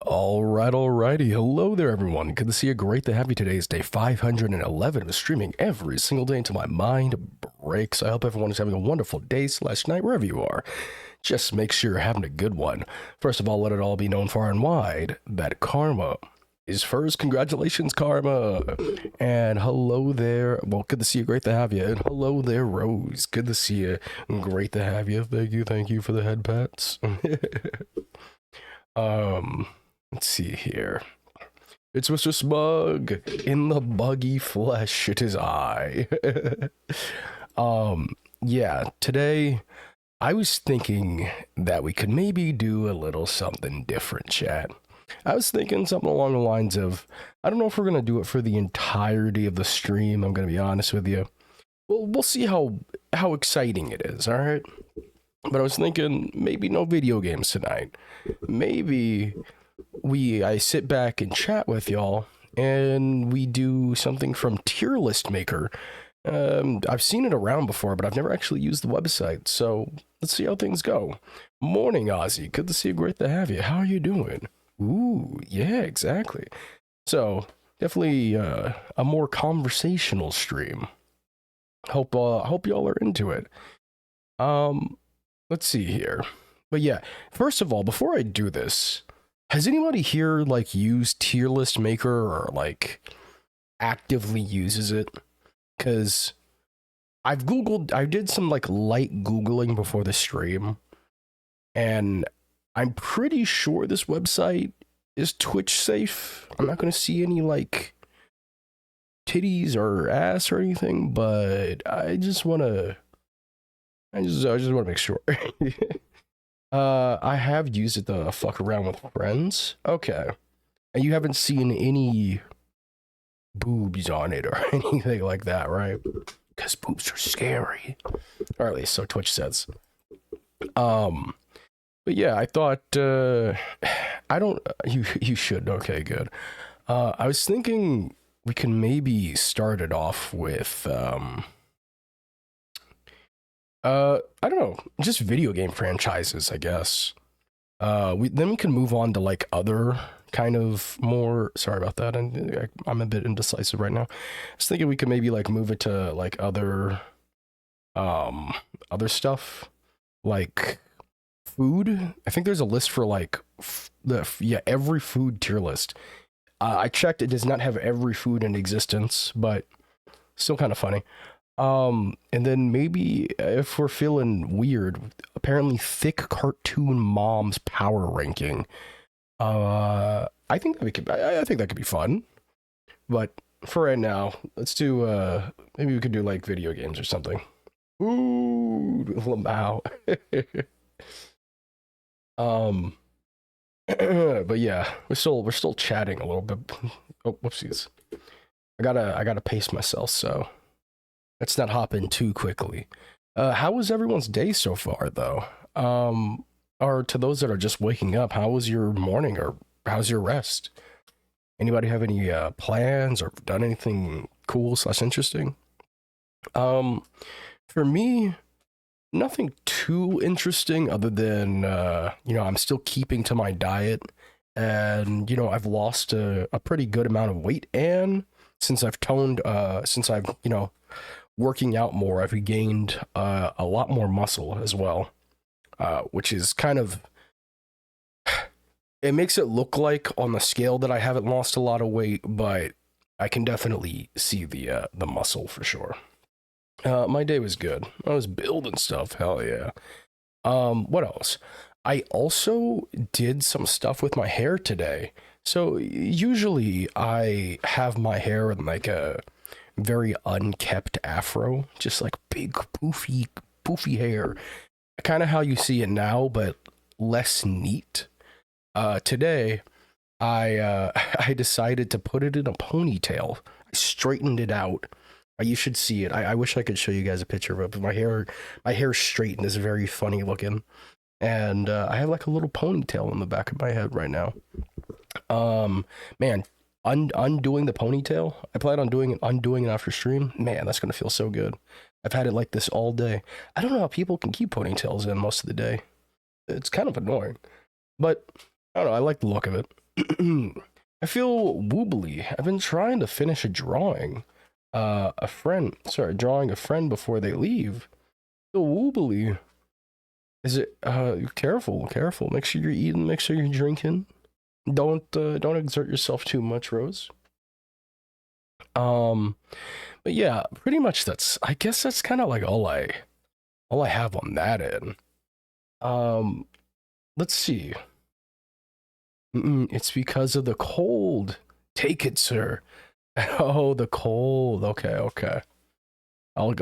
Alrighty. Hello there, everyone. Good to see you. Great to have you. Today is day 511 of streaming every single day until my mind breaks. I hope everyone is having a wonderful day / night, wherever you are. Just make sure you're having a good one. First of all, let it all be known far and wide that karma is first. Congratulations, Karma. And hello there. Well, good to see you. Great to have you. And hello there, Rose. Good to see you. Great to have you. Thank you for the head pats. Let's see here. It's Mr. Smug. In the buggy flesh, it is I. Yeah, today I was thinking that we could maybe do a little something different, chat. I was thinking something along the lines of, I don't know if we're gonna do it for the entirety of the stream, I'm gonna be honest with you. We'll see how exciting it is, alright? But I was thinking maybe no video games tonight. Maybe I sit back and chat with y'all and we do something from Tier List Maker. I've seen it around before, but I've never actually used the website, so let's see how things go. Morning, Ozzy. Good to see you. Great to have you. How are you doing? Ooh, yeah, exactly. So definitely a more conversational stream. Hope y'all are into it. Let's see here. But yeah, first of all, before I do this, has anybody here like used Tier List Maker or like actively uses it? Because I did some like light Googling before the stream, and I'm pretty sure this website is Twitch safe. I'm not gonna see any like titties or ass or anything, but I just wanna make sure. I have used it to fuck around with friends. Okay. And you haven't seen any boobs on it or anything like that, right? Because boobs are scary. Or at least so Twitch says. But yeah, I thought, you should, okay, good. I was thinking we can maybe start it off with, I don't know, just video game franchises, I guess. Then we can move on to like other kind of more. Sorry about that. I'm a bit indecisive right now. I was thinking we could maybe like move it to like other stuff, like food. I think there's a list for like every food tier list. I checked; it does not have every food in existence, but still kind of funny. And then maybe if we're feeling weird, apparently thick cartoon mom's power ranking. I think I think that could be fun. But for right now, let's do maybe we could do like video games or something. Ooh, Lamau. But yeah, we're still chatting a little bit. Oh, whoopsies. I gotta pace myself, so let's not hop in too quickly. How was everyone's day so far, though? Or to those that are just waking up, how was your morning or how's your rest? Anybody have any plans or done anything cool / interesting? For me, nothing too interesting other than I'm still keeping to my diet, and I've lost a pretty good amount of weight, and since I've working out more, I've gained a lot more muscle as well, which is kind of, it makes it look like on the scale that I haven't lost a lot of weight, but I can definitely see the muscle for sure. My day was good. I was building stuff. Hell yeah. What else? I also did some stuff with my hair today. So usually I have my hair in like a very unkept afro, just like big poofy hair, kind of how you see it now, but less neat. Today I decided to put it in a ponytail. I straightened it out. You should see it. I wish I could show you guys a picture of it, but my hair straightened is very funny looking, and I have like a little ponytail in the back of my head right now. Man, undoing the ponytail, I plan on undoing it after stream. Man, that's gonna feel so good. I've had it like this all day. I don't know how people can keep ponytails in most of the day. It's kind of annoying, but I don't know. I like the look of it. I feel woobly. I've been trying to finish a drawing. Drawing a friend before they leave. I feel woobly. Is it, careful, careful. Make sure you're eating, make sure you're drinking. Don't exert yourself too much, Rose. Um, but yeah, pretty much I guess that's kind of like all I have on that end. Um, let's see. It's because of the cold. Take it, sir. Oh, the cold. Okay, okay. I'll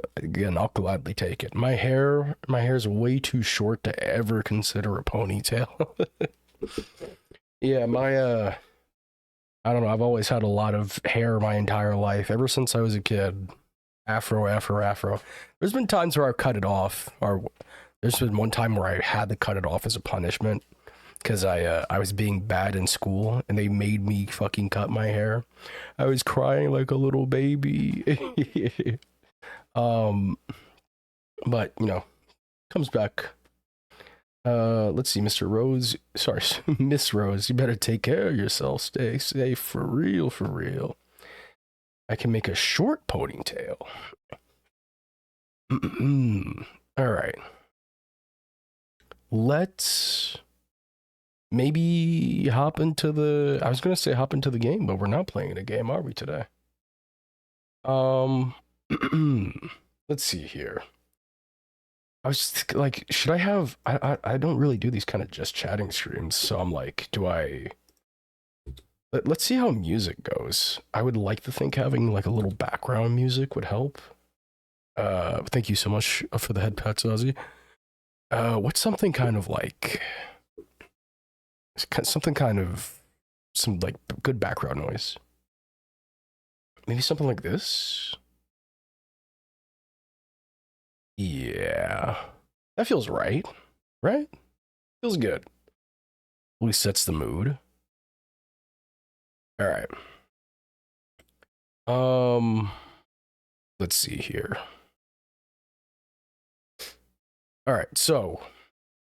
gladly take it. My hair's way too short to ever consider a ponytail. Yeah, I don't know, I've always had a lot of hair my entire life, ever since I was a kid. Afro, afro, afro. There's been times where I've cut it off, or there's been one time where I had to cut it off as a punishment because I was being bad in school and they made me fucking cut my hair. I was crying like a little baby. um, but comes back. Let's see, Mr. Rose. Sorry, Miss Rose. You better take care of yourself. Stay safe, for real, for real. I can make a short ponytail. All right. Let's maybe hop into the. I was gonna say hop into the game, but we're not playing a game, are we today? Um, let's see here. I was just like, should I have? I don't really do these kind of just chatting streams, so I'm like, do I? Let's see how music goes. I would like to think having like a little background music would help. Thank you so much for the head pats, Ozzy. What's something kind of like something kind of some like good background noise? Maybe something like this. Yeah, that feels right. Right? Feels good. At least sets the mood. All right. Let's see here. All right, so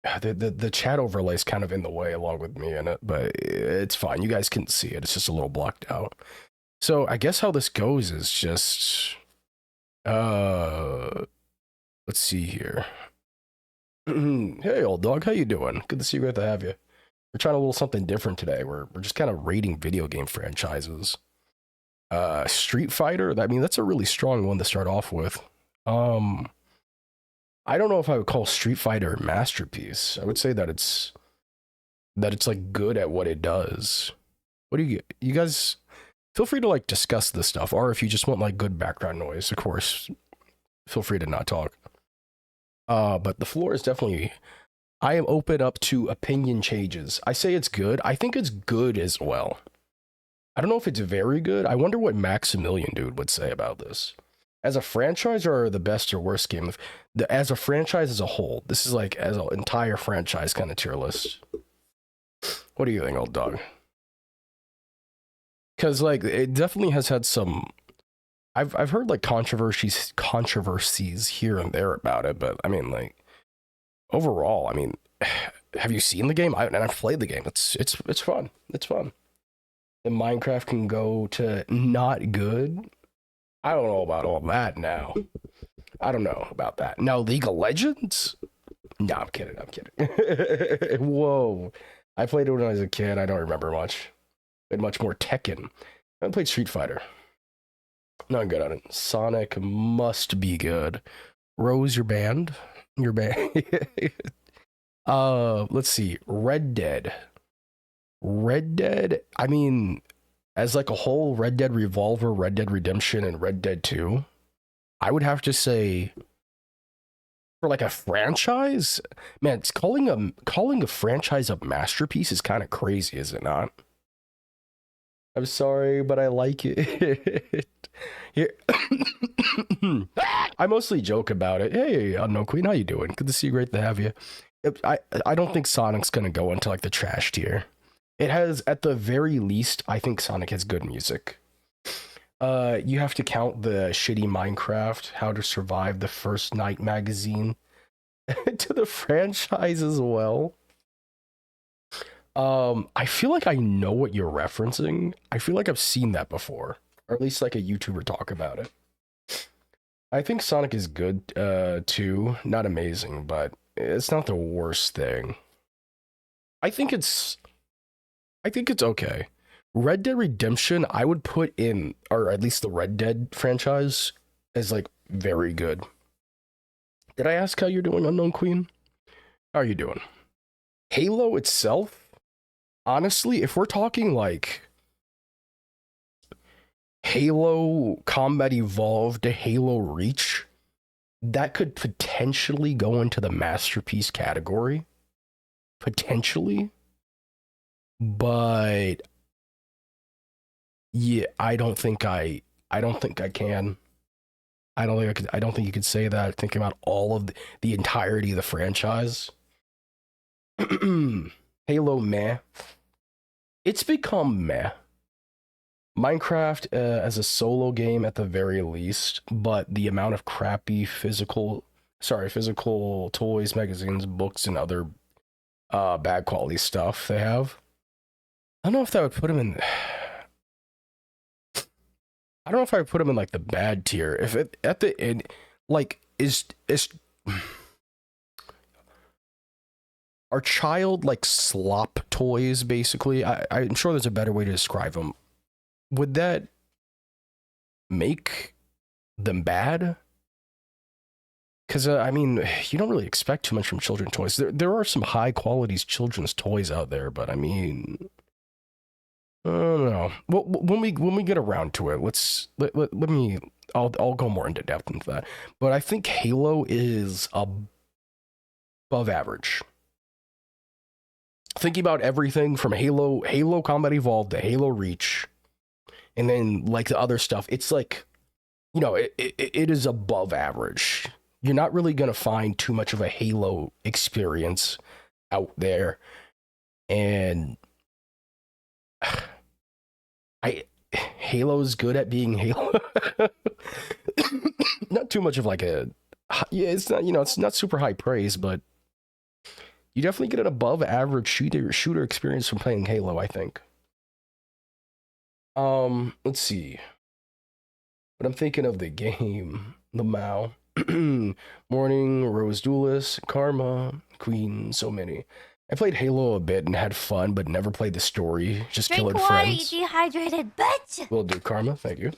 the chat overlay is kind of in the way along with me in it, but it's fine. You guys can see it. It's just a little blocked out. So I guess how this goes is just let's see here. Hey, old dog, how you doing? Good to see you. Great to have you. We're trying a little something different today. We're just kind of rating video game franchises. Street Fighter. I mean, that's a really strong one to start off with. I don't know if I would call Street Fighter a masterpiece. I would say that it's like good at what it does. What do you guys feel free to like discuss this stuff, or if you just want like good background noise, of course, feel free to not talk. But the floor is definitely, I am open up to opinion changes. I say it's good. I think it's good as well. I don't know if it's very good. I wonder what Maximilian dude would say about this. As a franchise, or the best or worst game? As a franchise as a whole, this is like as an entire franchise kind of tier list. What do you think, old dog? Because like it definitely has had some. I've heard like controversies here and there about it, but I mean like overall, I mean, have you seen the game? And I've played the game. It's fun. It's fun. And Minecraft can go to not good. I don't know about all that now. I don't know about that. Now, League of Legends? No, I'm kidding. I'm kidding. Whoa. I played it when I was a kid. I don't remember much. I had much more Tekken. I played Street Fighter. Not good at it. Sonic must be good. Rose, your band? Your band. Let's see. Red Dead. Red Dead, I mean, as like a whole, Red Dead Revolver, Red Dead Redemption, and Red Dead 2, I would have to say for like a franchise, man, it's calling a franchise a masterpiece is kind of crazy, is it not? I'm sorry, but I like it. Here. I mostly joke about it. Hey, Unknown Queen, how you doing? Good to see you. Great to have you. I don't think Sonic's gonna go into like the trash tier. It has, at the very least, I think Sonic has good music. You have to count the shitty Minecraft, How to Survive the First Night magazine to the franchise as well. I feel like I know what you're referencing. I feel like I've seen that before, or at least like a YouTuber talk about it. I think Sonic is good, too. Not amazing, but it's not the worst thing. I think it's, I think it's okay. Red Dead Redemption, I would put in, or at least the Red Dead franchise, is like very good. Did I ask how you're doing, Unknown Queen? How are you doing? Halo itself, honestly, if we're talking like Halo Combat Evolved to Halo Reach, that could potentially go into the masterpiece category. Potentially. But yeah, I don't think I can. I don't think I could I don't think you could say that thinking about all of the entirety of the franchise. Halo meh. It's become meh. Minecraft as a solo game at the very least, but the amount of crappy physical toys, magazines, books, and other bad quality stuff they have. I don't know if that would put them in. I don't know if I would put them in like the bad tier. If it at the end, like is are child like slop toys basically? I'm sure there's a better way to describe them. Would that make them bad? Because I mean, you don't really expect too much from children's toys. There are some high quality children's toys out there, but I mean, I don't know. Well, when we get around to it, let me. I'll go more into depth into that. But I think Halo is above average. Thinking about everything from Halo Combat Evolved to Halo Reach, and then like the other stuff, it's like, you know, it is above average. You're not really gonna find too much of a Halo experience out there, and I Halo's good at being Halo. Not too much of like a yeah, it's not, you know, it's not super high praise, but you definitely get an above average shooter experience from playing Halo, I think. Let's see. But I'm thinking of the game, the Mao. Morning, Rose Duelist, Karma, Queen, so many. I played Halo a bit and had fun, but never played the story. Just Drink killing water, you friends. dehydrated bitch! Will do, Karma. Thank you.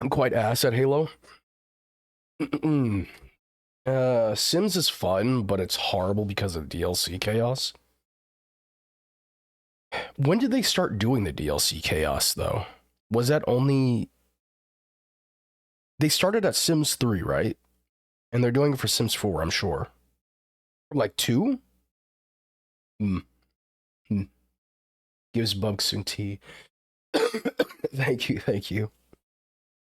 I'm quite ass at Halo. Sims is fun, but it's horrible because of DLC chaos. When did they start doing the DLC chaos, though? Was that only... They started at Sims 3, right? And they're doing it for Sims 4, I'm sure. Like 2? Hmm. Gives bugs some tea. Thank you, thank you.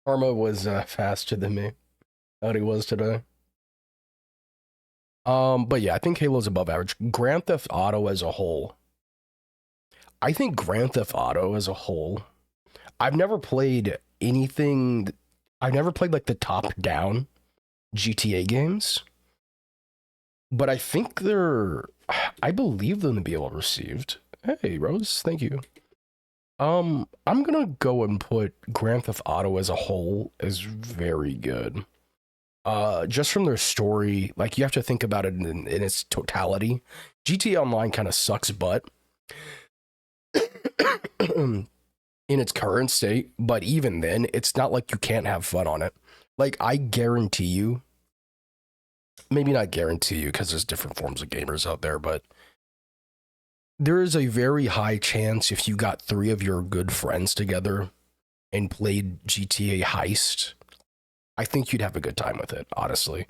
Karma was faster than me. How he was today. But yeah, I think Halo's above average. Grand Theft Auto as a whole. I think Grand Theft Auto as a whole. I've never played anything. I've never played like the top-down GTA games, but I think they're. I believe them to be well received. Hey, Rose, thank you. I'm gonna go and put Grand Theft Auto as a whole as very good. Just from their story, like you have to think about it in its totality. GTA Online kind of sucks butt in its current state, but even then, it's not like you can't have fun on it. Like I guarantee you, maybe not guarantee you because there's different forms of gamers out there, but there is a very high chance if you got 3 of your good friends together and played GTA Heist, I think you'd have a good time with it, honestly.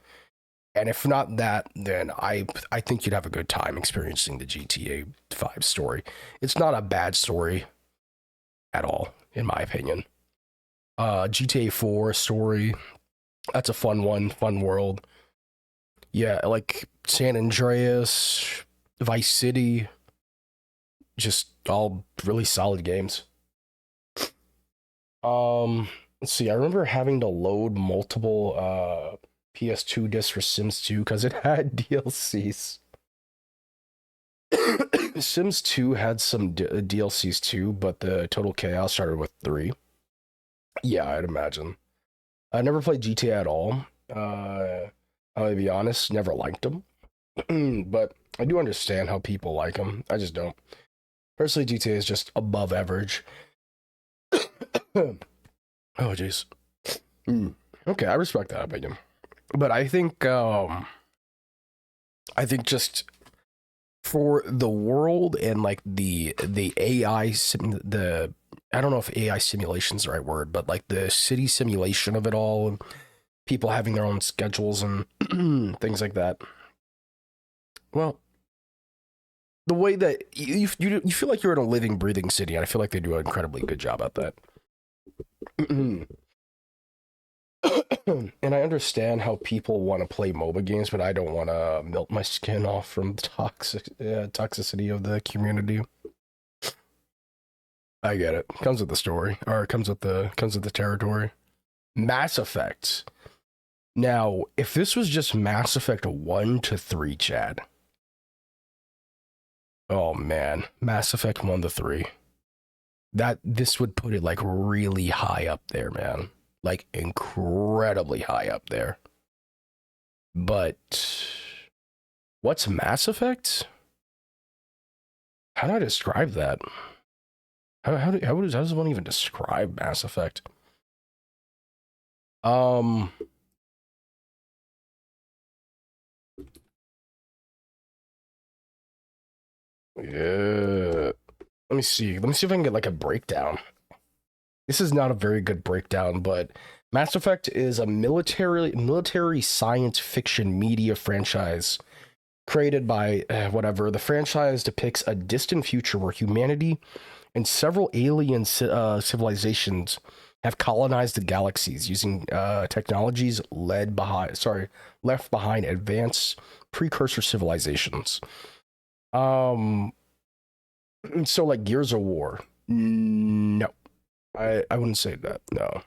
And if not that, then I think you'd have a good time experiencing the GTA 5 story. It's not a bad story at all, in my opinion. GTA 4 story, that's a fun one, fun world. Yeah, like San Andreas, Vice City, just all really solid games. Let's see. I remember having to load multiple PS2 discs for Sims 2 because it had DLCs. Sims 2 had some DLCs too, but the Total Chaos started with 3. Yeah, I'd imagine. I never played GTA at all. I'll be honest, never liked them. But I do understand how people like them. I just don't. Personally, GTA is just above average. Oh, jeez. Okay, I respect that opinion. But I think just for the world and like the AI the I don't know if AI simulation is the right word, but like the city simulation of it all, and people having their own schedules and things like that. Well, the way that you feel like you're in a living, breathing city, and I feel like they do an incredibly good job at that. And I understand how people want to play MOBA games, but I don't want to melt my skin off from the toxicity of the community. I get it. Comes with the story, or it comes with the territory. Mass Effect. Now, if this was just Mass Effect 1 to 3, Chad. Oh man, Mass Effect 1 to 3. This would put it like really high up there, man. Like incredibly high up there. But what's Mass Effect? How do I describe that? How does one even describe Mass Effect? Yeah. Let me see. Let me see if I can get like a breakdown. This is not a very good breakdown, but Mass Effect is a military science fiction media franchise created by whatever. The franchise depicts a distant future where humanity and several alien civilizations have colonized the galaxies using technologies left behind advanced precursor civilizations. So like Gears of War. No. I wouldn't say that, no.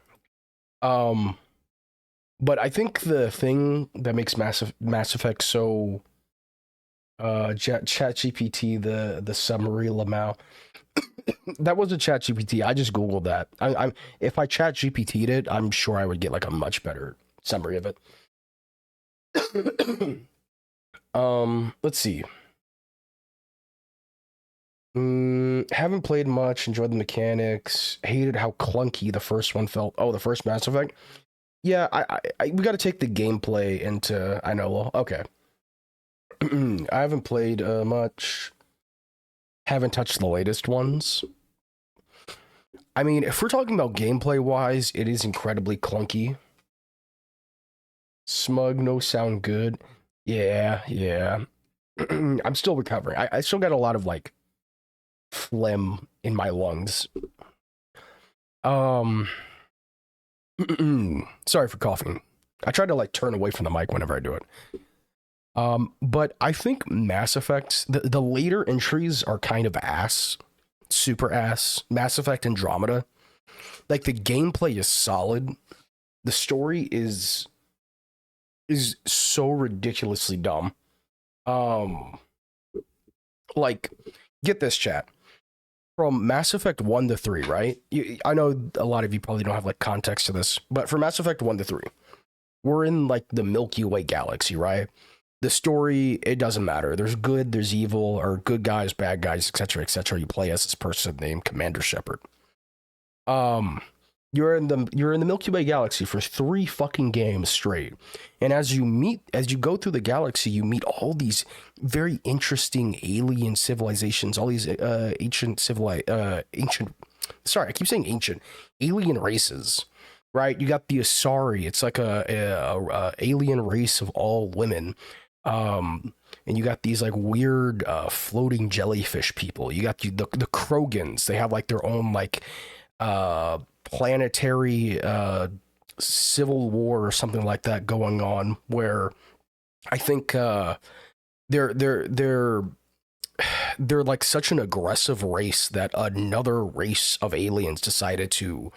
But I think the thing that makes Mass Effect so ChatGPT, the summary Lamau, that wasn't ChatGPT. I just googled that. I'm if I ChatGPT'd it, I'm sure I would get like a much better summary of it. Let's see. Haven't played much, enjoyed the mechanics, hated how clunky the first one felt. Oh, the first Mass Effect? Yeah, we got to take the gameplay into, I know, well, okay. I haven't played much, haven't touched the latest ones. I mean, if we're talking about gameplay-wise, it is incredibly clunky. Smug, no sound good. Yeah. I'm still recovering. I still got a lot of, like, phlegm in my lungs. Sorry for coughing. I try to like turn away from the mic whenever I do it. But I think Mass Effect, the later entries are kind of ass, super ass. Mass Effect Andromeda, like the gameplay is solid. The story is so ridiculously dumb. Like, get this, chat. From Mass Effect 1 to 3, right? I know a lot of you probably don't have like context to this, but for Mass Effect 1 to 3, we're in like the Milky Way galaxy, right? The story, it doesn't matter. There's good, there's evil, or good guys, bad guys, etc., etc. You play as this person named Commander Shepard. You're in the Milky Way galaxy for 3 fucking games straight. And as you go through the galaxy, you meet all these very interesting alien civilizations, all these ancient sorry, I keep saying ancient, alien races, right? You got the Asari. It's like a alien race of all women. And you got these like weird floating jellyfish people. You got the Krogans. They have like their own like planetary civil war or something like that going on, where I think they're like such an aggressive race that another race of aliens decided to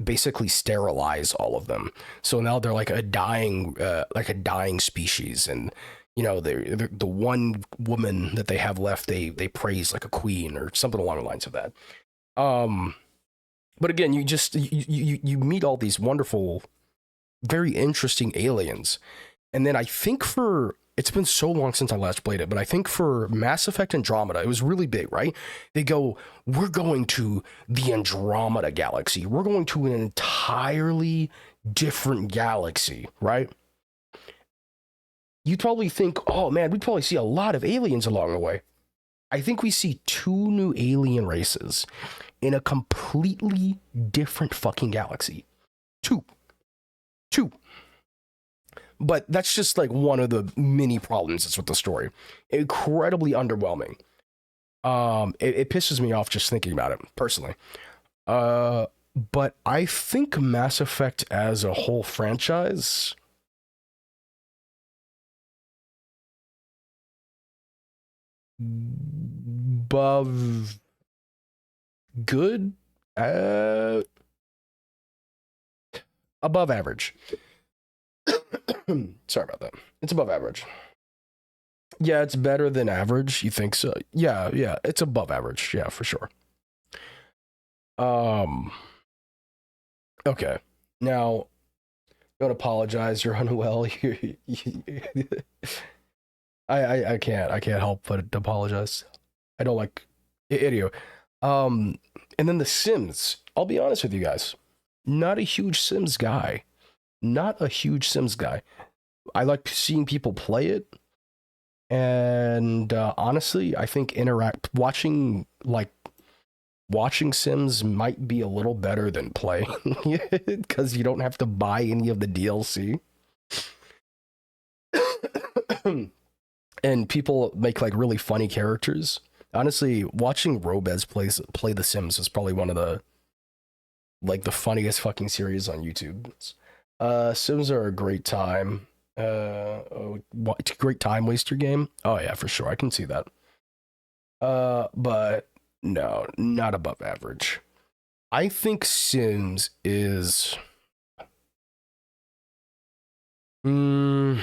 basically sterilize all of them. So now they're like a dying species, and you know, the one woman that they have left, they praise like a queen or something along the lines of that. Um, but again, you meet all these wonderful, very interesting aliens, and then I think for it's been so long since I last played it, but I think for Mass Effect Andromeda, it was really big, right? They go, we're going to the Andromeda galaxy. We're going to an entirely different galaxy, right? You'd probably think, oh man, we'd probably see a lot of aliens along the way. I think we see two new alien races in a completely different fucking galaxy. Two. Two. But that's just like one of the many problems that's with the story. Incredibly underwhelming. It pisses me off just thinking about it, personally. But I think Mass Effect as a whole franchise above good, above average. Sorry about that. It's above average. Yeah, it's better than average. You think so? Yeah, it's above average. Yeah, for sure. Um, okay. Now, don't apologize. You're unwell. I can't help but apologize. I don't like idiot. Um, and then The Sims. I'll be honest with you guys. Not a huge Sims guy. Not a huge Sims guy. I like seeing people play it, and honestly, I think watching Sims might be a little better than playing because you don't have to buy any of the DLC. And people make like really funny characters. Honestly, watching Robez play The Sims is probably one of the funniest fucking series on YouTube. Sims are a great time. Great time waster game. Oh yeah, for sure. I can see that. But no, not above average. I think Sims is. Mm,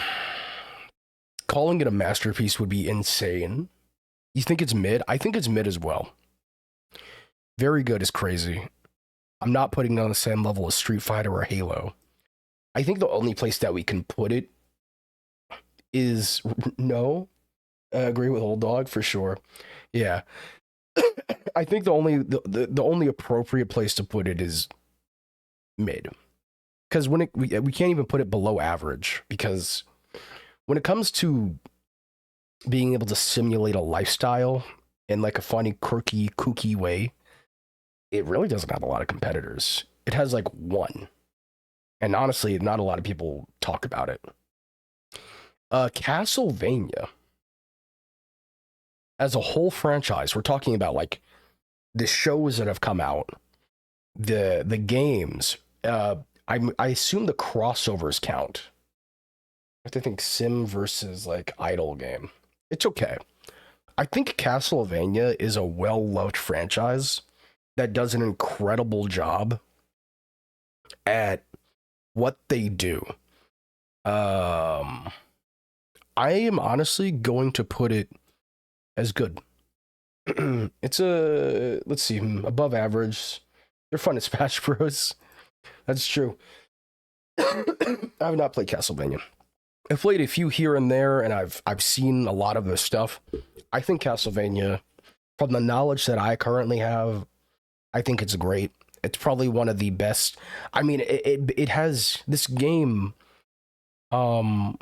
calling it a masterpiece would be insane. You think it's mid? I think it's mid as well. Very good is crazy. I'm not putting it on the same level as Street Fighter or Halo. I think the only place that we can put it is no. Agree with Old Dog for sure. Yeah, I think the only appropriate place to put it is mid, because we can't even put it below average, because when it comes to being able to simulate a lifestyle in like a funny, quirky, kooky way, it really doesn't have a lot of competitors. It has like one, and honestly, not a lot of people talk about it. Castlevania as a whole franchise, we're talking about like the shows that have come out, the games. I assume the crossovers count. I have to think Sim versus like Idle game. It's okay. I think Castlevania is a well-loved franchise that does an incredible job at what they do. I am honestly going to put it as good. It's a, let's see, above average. They're fun at Smash Bros. That's true. I have not played Castlevania. I've played a few here and there, and I've seen a lot of the stuff. I think Castlevania, from the knowledge that I currently have, I think it's great. It's probably one of the best. I mean, it has this game. Um,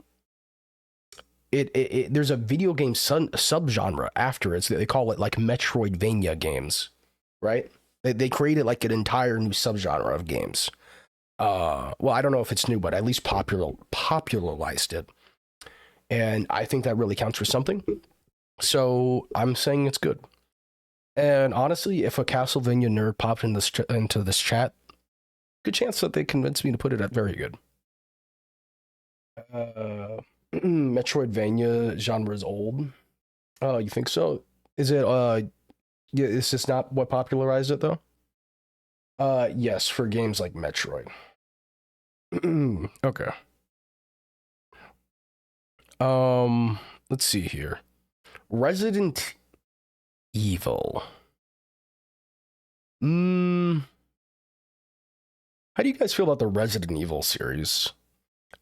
there's a video game subgenre after it. So they call it like Metroidvania games, right? They created like an entire new subgenre of games. Well, I don't know if it's new, but at least popularized it, and I think that really counts for something. So I'm saying it's good. And honestly, if a Castlevania nerd popped into this chat, good chance that they convinced me to put it at very good. Metroidvania genre is old. Oh, you think so? Is it? Yeah, is this not what popularized it though? Yes, for games like Metroid. Okay. Let's see here. Resident Evil. Mm, how do you guys feel about the Resident Evil series?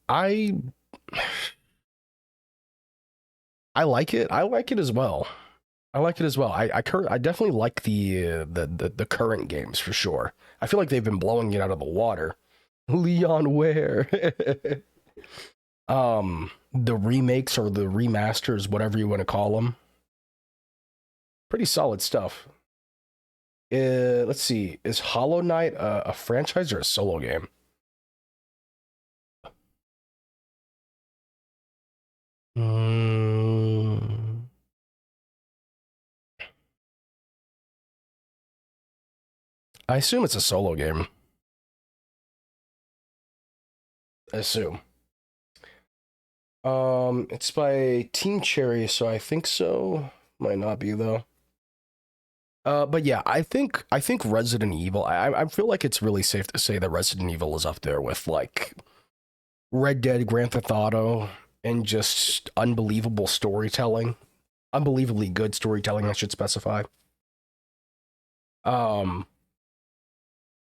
I I like it. I like it as well. I like it as well. I definitely like the current games for sure. I feel like they've been blowing it out of the water. Leon Ware. The remakes or the remasters, whatever you want to call them, pretty solid stuff. Let's see, is Hollow Knight a franchise or a solo game? Mm, I assume it's a solo game. I assume. It's by Team Cherry, so I think so. Might not be though. But yeah, I think Resident Evil. I feel like it's really safe to say that Resident Evil is up there with like Red Dead, Grand Theft Auto, and just unbelievable storytelling, unbelievably good storytelling. I should specify. Um,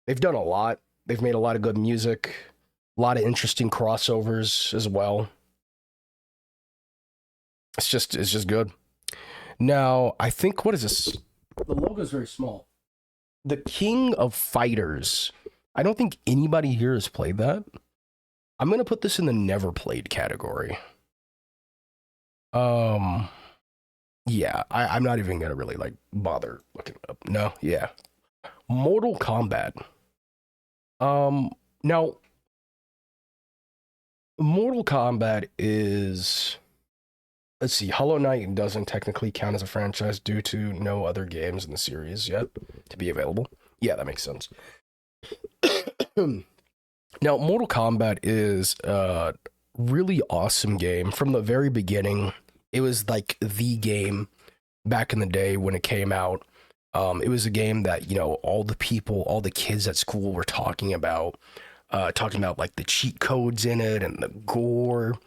they've done a lot. They've made a lot of good music, a lot of interesting crossovers as well. It's just good. Now, I think what is this? The logo is very small. The King of Fighters. I don't think anybody here has played that. I'm gonna put this in the never played category. Um, yeah, I'm not even gonna really like bother looking it up. No, yeah, Mortal Kombat. Now Mortal Kombat is, let's see, Hollow Knight doesn't technically count as a franchise due to no other games in the series yet to be available. Yeah, that makes sense. Now, Mortal Kombat is a really awesome game from the very beginning. It was like the game back in the day when it came out. It was a game that, all the people, all the kids at school were talking about like the cheat codes in it and the gore.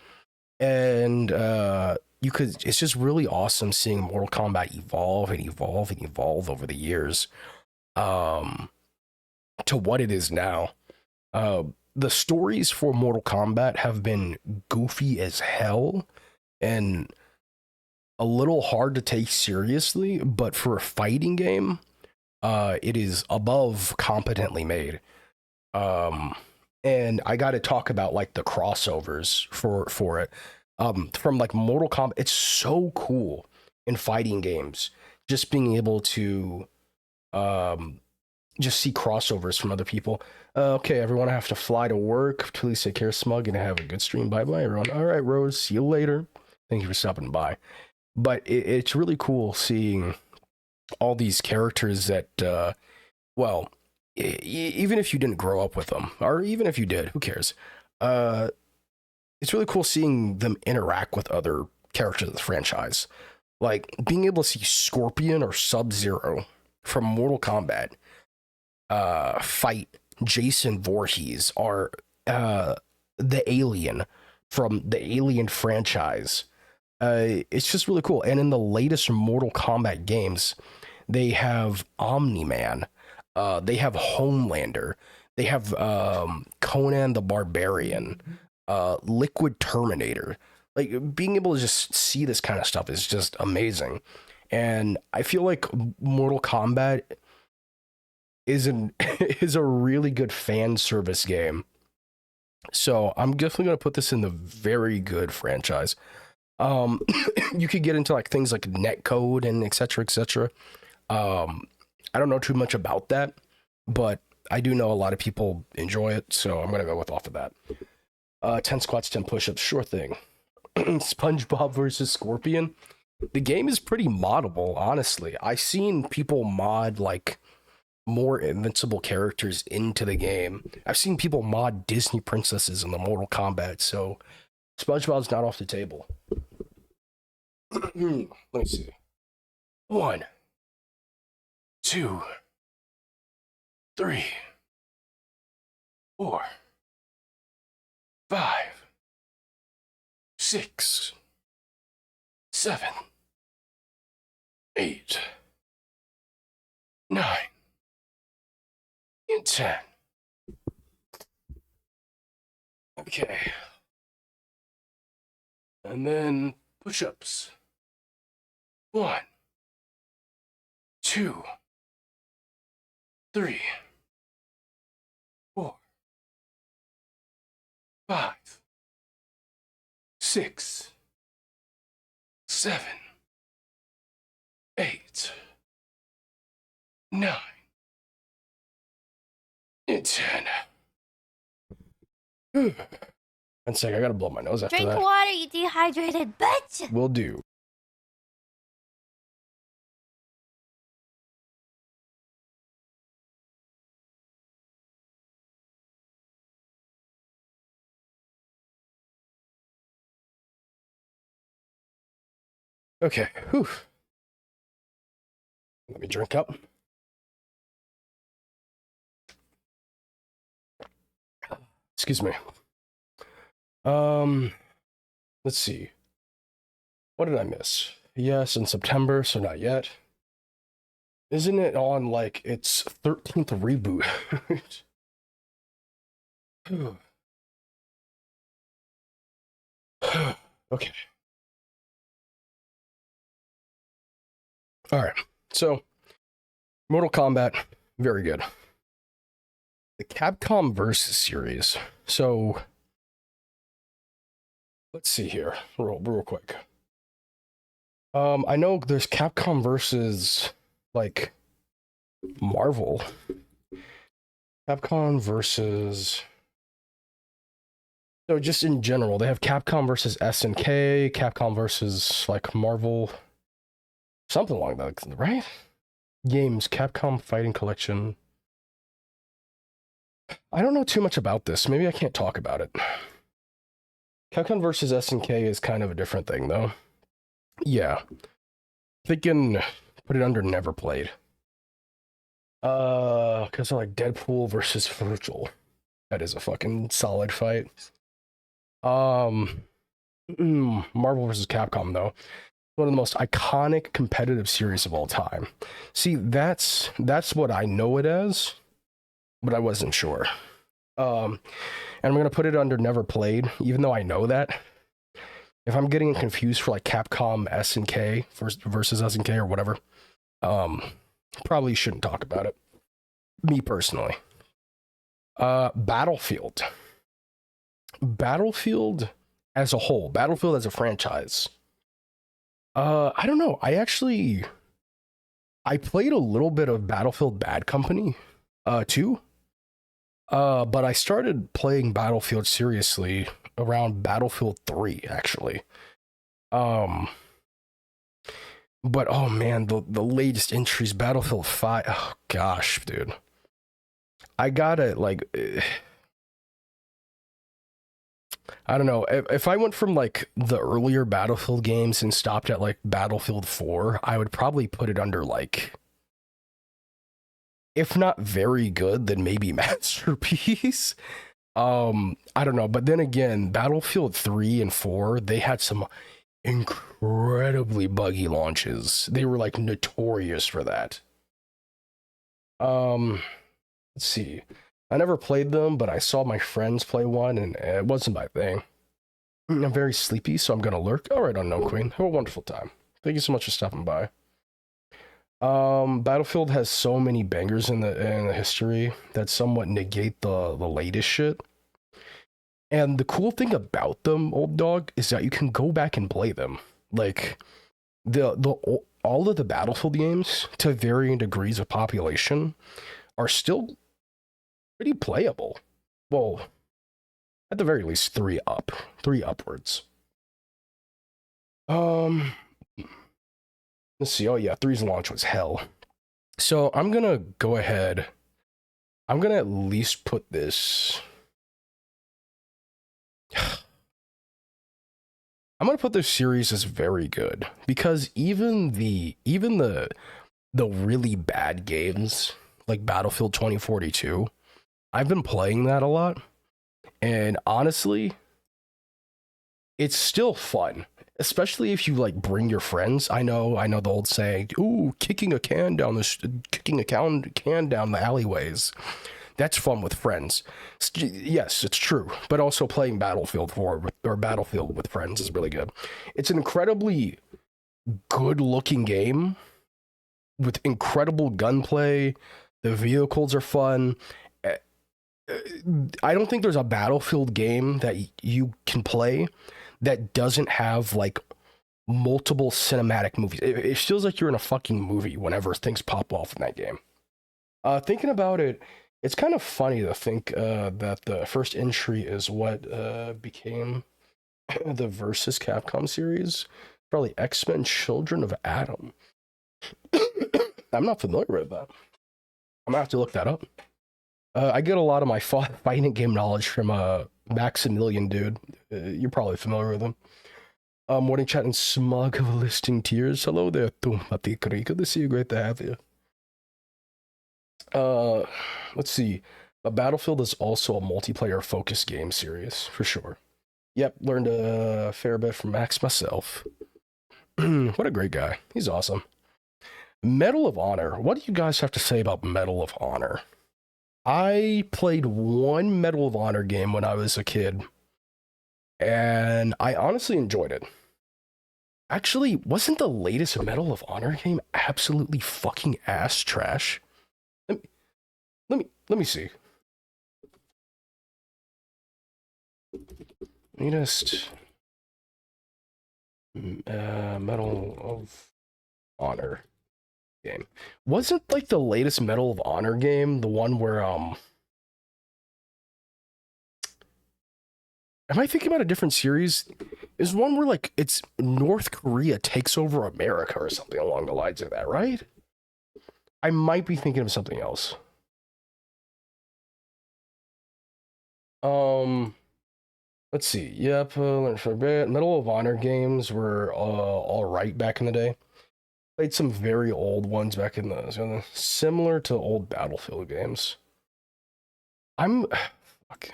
And it's just really awesome seeing Mortal Kombat evolve and evolve and evolve over the years um, to what it is now. Uh, the stories for Mortal Kombat have been goofy as hell and a little hard to take seriously, but for a fighting game, it is above competently made. Um, and I got to talk about like the crossovers for it. From like Mortal Kombat, it's so cool in fighting games, just being able to um just see crossovers from other people. Okay, everyone, I have to fly to work. Please take care, Smug, and have a good stream. Bye bye, everyone. All right, Rose, see you later. Thank you for stopping by. But it's really cool seeing all these characters that, well, even if you didn't grow up with them, or even if you did, who cares? Uh, it's really cool seeing them interact with other characters of the franchise. Like being able to see Scorpion or Sub Zero from Mortal Kombat fight Jason Voorhees or the Alien from the Alien franchise. It's just really cool. And in the latest Mortal Kombat games, they have Omni Man, they have Homelander, they have Conan the Barbarian, Liquid Terminator. Like being able to just see this kind of stuff is just amazing. And I feel like Mortal Kombat is an is a really good fan service game. So I'm definitely gonna put this in the very good franchise. Um, you could get into like things like netcode and etc. etc. I don't know too much about that, but I do know a lot of people enjoy it, so I'm gonna go with off of that. 10 squats, 10 push-ups, sure thing. SpongeBob versus Scorpion. The game is pretty moddable, honestly. I've seen people mod like more invincible characters into the game. I've seen people mod Disney princesses in the Mortal Kombat, so SpongeBob's not off the table. Let me see. 1, 2, 3, 4, 5, 6, 7, 8, 9, and 10. Okay. And then push-ups. 1, 2, 3, 4, 5, 6, 7, 8, 9, and 10. 1 sec, I gotta blow my nose after Drink that. water, you dehydrated bitch! Will do. Okay, whew. Let me drink up. Excuse me. Let's see. What did I miss? Yes, in September, so not yet. Isn't it on like its 13th reboot? Okay. All right. So, Mortal Kombat, very good. The Capcom Versus series. So, let's see here, real quick. I know there's Capcom versus like Marvel. Capcom versus. So just in general, they have Capcom versus SNK, Capcom versus like Marvel, something along that, right? Games, Capcom Fighting Collection. I don't know too much about this. Maybe I can't talk about it. Capcom versus SNK is kind of a different thing, though. Yeah. They can put it under Never Played. Because they're like Deadpool versus Virgil. That is a fucking solid fight. Marvel versus Capcom, though. One of the most iconic competitive series of all time. See, that's what I know it as, but I wasn't sure. And I'm gonna put it under Never Played, even though I know that. If I'm getting confused for like Capcom SNK versus SNK or whatever, probably shouldn't talk about it. Me personally. Battlefield as a whole, Battlefield as a franchise. I don't know. I played a little bit of Battlefield Bad Company, too. But I started playing Battlefield seriously around Battlefield 3, actually. But oh man, the latest entries, Battlefield 5. Oh gosh, dude. I gotta like. I don't know. If I went from like the earlier Battlefield games and stopped at like Battlefield 4, I would probably put it under like, if not very good, then maybe masterpiece. I don't know. But then again, Battlefield 3 and 4, they had some incredibly buggy launches. They were like notorious for that. Let's see. I never played them, but I saw my friends play one, and it wasn't my thing. I'm very sleepy, so I'm gonna lurk. All right, Unknown Queen. Have a wonderful time. Thank you so much for stopping by. Battlefield has so many bangers in the history that somewhat negate the latest shit. And the cool thing about them, old dog, is that you can go back and play them. Like all of the Battlefield games, to varying degrees of population, are still pretty playable. Well, at the very least, 3 upwards. Let's see. Oh yeah, 3's launch was hell. So I'm gonna go ahead. I'm gonna at least put this. I'm gonna put this series as very good, because even the really bad games like Battlefield 2042, I've been playing that a lot, and honestly, it's still fun. especially if you like bring your friends. I know the old saying, "Ooh, kicking a can down can down the alleyways." That's fun with friends. Yes, it's true. But also playing Battlefield 4 or Battlefield with friends is really good. It's an incredibly good-looking game with incredible gunplay. The vehicles are fun. I don't think there's a Battlefield game that you can play that doesn't have like multiple cinematic movies. It feels like you're in a fucking movie whenever things pop off in that game. Thinking about it, it's kind of funny to think that the first entry is what became the Versus Capcom series. Probably X-Men Children of Atom. I'm not familiar with that. I'm gonna have to look that up. I get a lot of my fighting game knowledge from Maximilian, dude. You're probably familiar with him. Morning chat and smug of listing tears. Hello there, Tumatikri. Good to see you. Great to have you. Let's see. A Battlefield is also a multiplayer focused game series for sure. Yep, learned a fair bit from Max myself. What a great guy. He's awesome. Medal of Honor. What do you guys have to say about Medal of Honor? I played one Medal of Honor game when I was a kid, and I honestly enjoyed it. Actually, wasn't the latest Medal of Honor game absolutely fucking ass trash? Let me see. Latest Medal of Honor game. Wasn't like the latest Medal of Honor game the one where am I thinking about a different series? Is one where like it's North Korea takes over America or something along the lines of that, right? I might be thinking of something else. Let's see. Yep, Medal of Honor games were all right back in the day. Played some very old ones back in the similar to old Battlefield games. Fuck.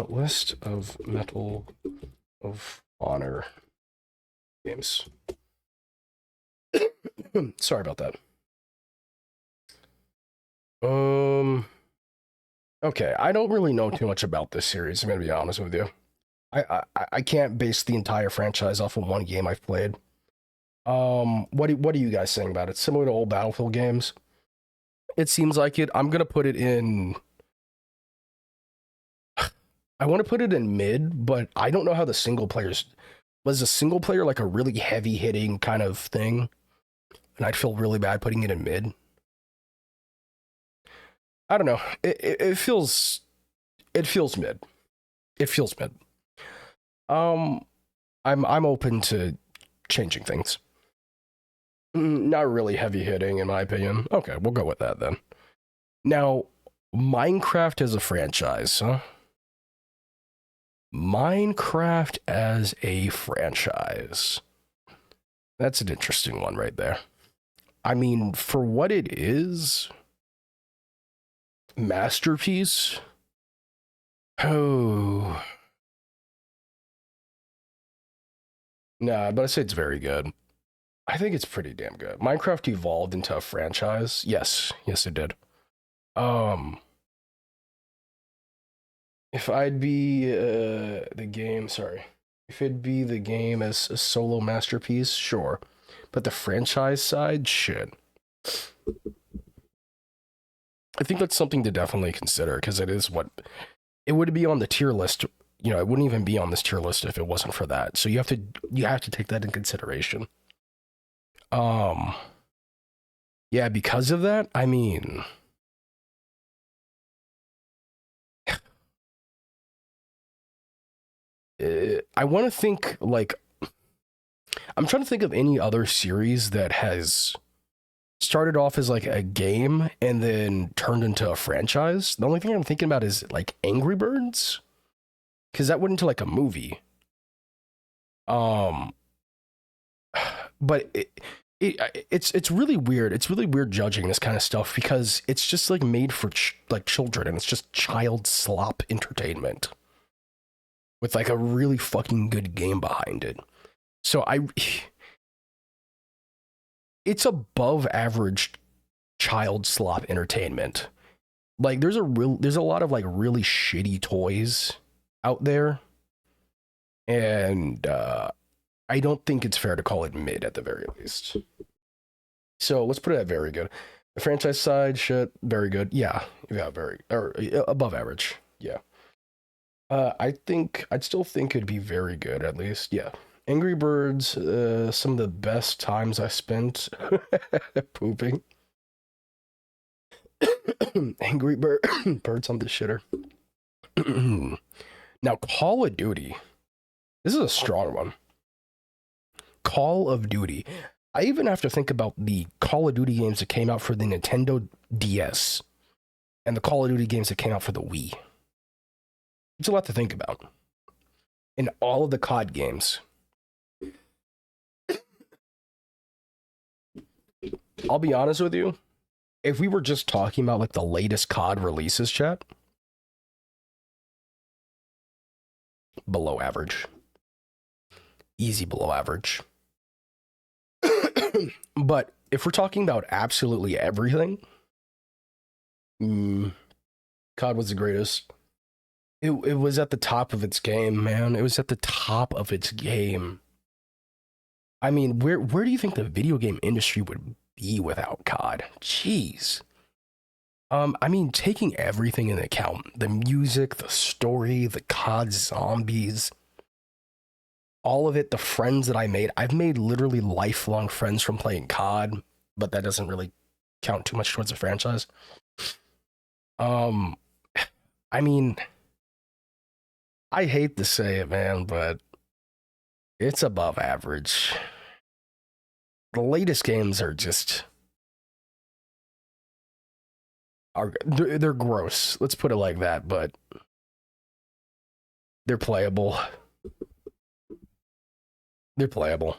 List of Medal of Honor games. Sorry about that. Okay, I don't really know too much about this series. I'm gonna be honest with you. I can't base the entire franchise off of one game I've played. What are you guys saying about it? Similar to old Battlefield games? It seems like it. I'm gonna put it in. I want to put it in mid, but I don't know how the single players. Was the single player like a really heavy hitting kind of thing? And I'd feel really bad putting it in mid. I don't know. It feels mid. It feels mid. I'm open to changing things. Not really heavy hitting in my opinion. Okay, we'll go with that then. Now, Minecraft as a franchise, huh? Minecraft as a franchise. That's an interesting one right there. I mean, for what it is, masterpiece. Oh. Nah, but I say it's very good. I think it's pretty damn good. Minecraft evolved into a franchise. Yes, it did. If I'd be the game, sorry. If it'd be the game as a solo masterpiece, sure. But the franchise side, shit. I think that's something to definitely consider because it is what it would be on the tier list. You know, it wouldn't even be on this tier list if it wasn't for that. So you have to take that in consideration. Yeah, because of that, I mean, I want to think like I'm trying to think of any other series that has started off as like a game and then turned into a franchise. The only thing I'm thinking about is like Angry Birds, because that went into like a movie. But it's really weird. It's really weird judging this kind of stuff because it's just like made for like children and it's just child slop entertainment. with like a really fucking good game behind it. So it's above average child slop entertainment. Like there's a lot of like really shitty toys out there, and I don't think it's fair to call it mid at the very least. So let's put it at very good. The franchise side, shit, very good. Yeah, very or above average. Yeah. I'd still think it'd be very good at least. Yeah. Angry Birds, some of the best times I spent pooping. Angry Birds on the shitter. Now, Call of Duty. This is a strong one. Call of Duty. I even have to think about the Call of Duty games that came out for the Nintendo DS and the Call of Duty games that came out for the Wii. It's a lot to think about. And all of the COD games. I'll be honest with you. If we were just talking about like the latest COD releases, chat, below average. Easy below average. But if we're talking about absolutely everything, COD was the greatest. It was at the top of its game, man. It was at the top of its game. I mean, where do you think the video game industry would be without COD? Jeez. I mean, taking everything into account, the music, the story, the COD zombies, all of it, the friends that I've made literally lifelong friends from playing COD, but that doesn't really count too much towards the franchise. I mean, I hate to say it, man, but it's above average. The latest games are just they're gross. Let's put it like that, but they're playable. They're playable.